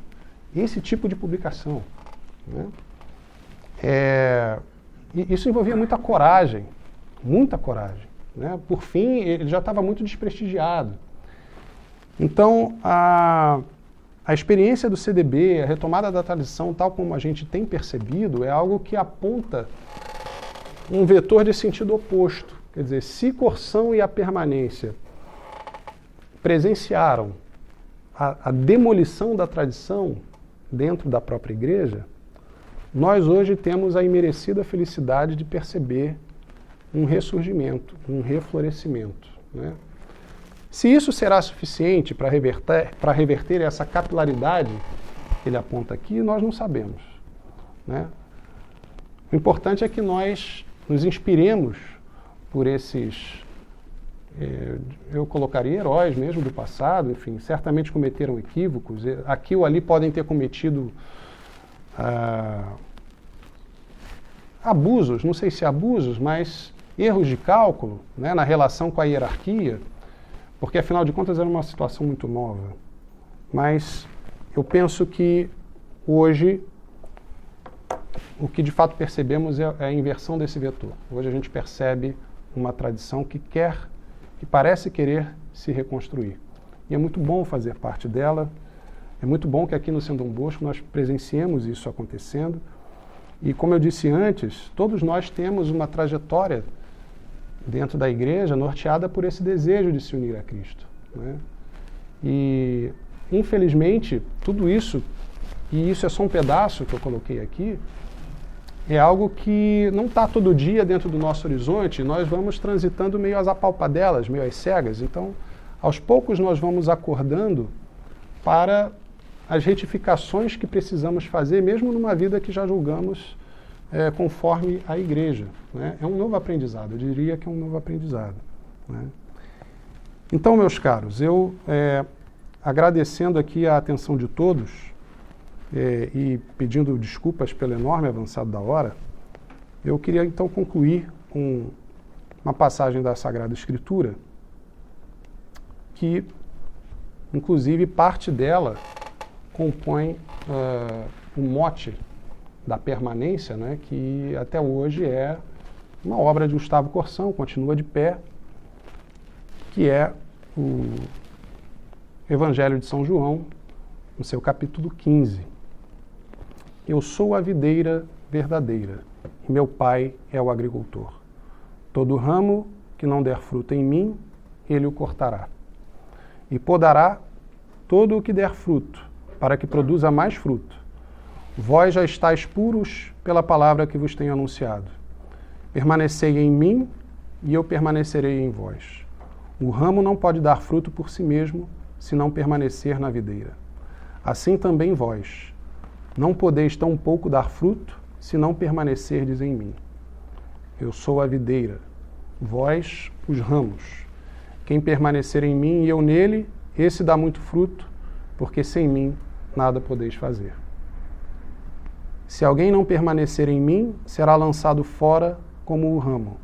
esse tipo de publicação, né? Isso envolvia muita coragem, né? Por fim, ele já estava muito desprestigiado. Então, a experiência do CDB, a retomada da tradição, tal como a gente tem percebido, é algo que aponta um vetor de sentido oposto. Quer dizer, se Corsão e a permanência presenciaram a demolição da tradição dentro da própria igreja, nós hoje temos a imerecida felicidade de perceber um ressurgimento, um reflorescimento, né? Se isso será suficiente para reverter essa capilaridade que ele aponta aqui, nós não sabemos, né? O importante é que nós nos inspiremos por esses, eu colocaria heróis mesmo do passado, enfim, certamente cometeram equívocos, aqui ou ali podem ter cometido abusos, não sei se abusos, mas erros de cálculo, né, na relação com a hierarquia, porque afinal de contas era uma situação muito nova. Mas eu penso que hoje o que de fato percebemos é a inversão desse vetor. Hoje a gente percebe uma tradição que parece querer se reconstruir. E é muito bom fazer parte dela, é muito bom que aqui no Centro Dom Bosco nós presenciemos isso acontecendo. E como eu disse antes, todos nós temos uma trajetória dentro da igreja norteada por esse desejo de se unir a Cristo, né? E, infelizmente, tudo isso, e isso é só um pedaço que eu coloquei aqui, é algo que não está todo dia dentro do nosso horizonte, nós vamos transitando meio às apalpadelas, meio às cegas. Então, aos poucos nós vamos acordando para as retificações que precisamos fazer, mesmo numa vida que já julgamos conforme a igreja, né? É um novo aprendizado, eu diria que é um novo aprendizado, né? Então, meus caros, eu agradecendo aqui a atenção de todos, e pedindo desculpas pelo enorme avançado da hora, eu queria então concluir com uma passagem da Sagrada Escritura, que inclusive parte dela compõe o mote da permanência, né, que até hoje é uma obra de Gustavo Corsão, continua de pé, que é o Evangelho de São João, no seu capítulo 15. Eu sou a videira verdadeira, e meu pai é o agricultor. Todo ramo que não der fruto em mim, ele o cortará. E podará todo o que der fruto, para que produza mais fruto. Vós já estáis puros pela palavra que vos tenho anunciado. Permanecei em mim, e eu permanecerei em vós. O ramo não pode dar fruto por si mesmo, se não permanecer na videira. Assim também vós. Não podeis tão pouco dar fruto, se não permanecerdes em mim. Eu sou a videira, vós os ramos. Quem permanecer em mim e eu nele, esse dá muito fruto, porque sem mim nada podeis fazer. Se alguém não permanecer em mim, será lançado fora como o ramo.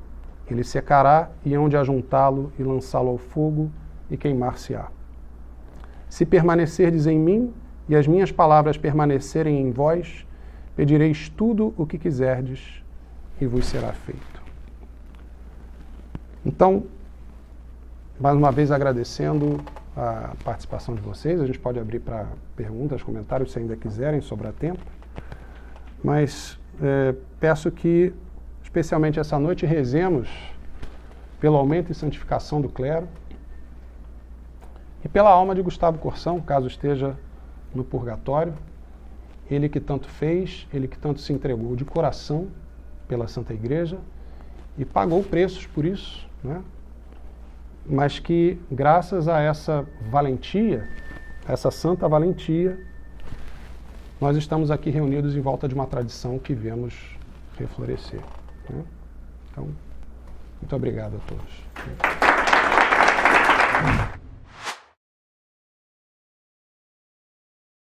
Ele secará e hão de ajuntá-lo e lançá-lo ao fogo e queimar-se-á. Se permanecerdes em mim e as minhas palavras permanecerem em vós, pedireis tudo o que quiserdes e vos será feito. Então, mais uma vez agradecendo a participação de vocês, a gente pode abrir para perguntas, comentários, se ainda quiserem, sobrar tempo, mas peço que, especialmente essa noite, rezemos pelo aumento e santificação do clero e pela alma de Gustavo Corsão, caso esteja no purgatório, ele que tanto fez, ele que tanto se entregou de coração pela Santa Igreja e pagou preços por isso, né? mas que, graças a essa valentia, essa santa valentia, nós estamos aqui reunidos em volta de uma tradição que vemos reflorescer, né? Então, muito obrigado a todos.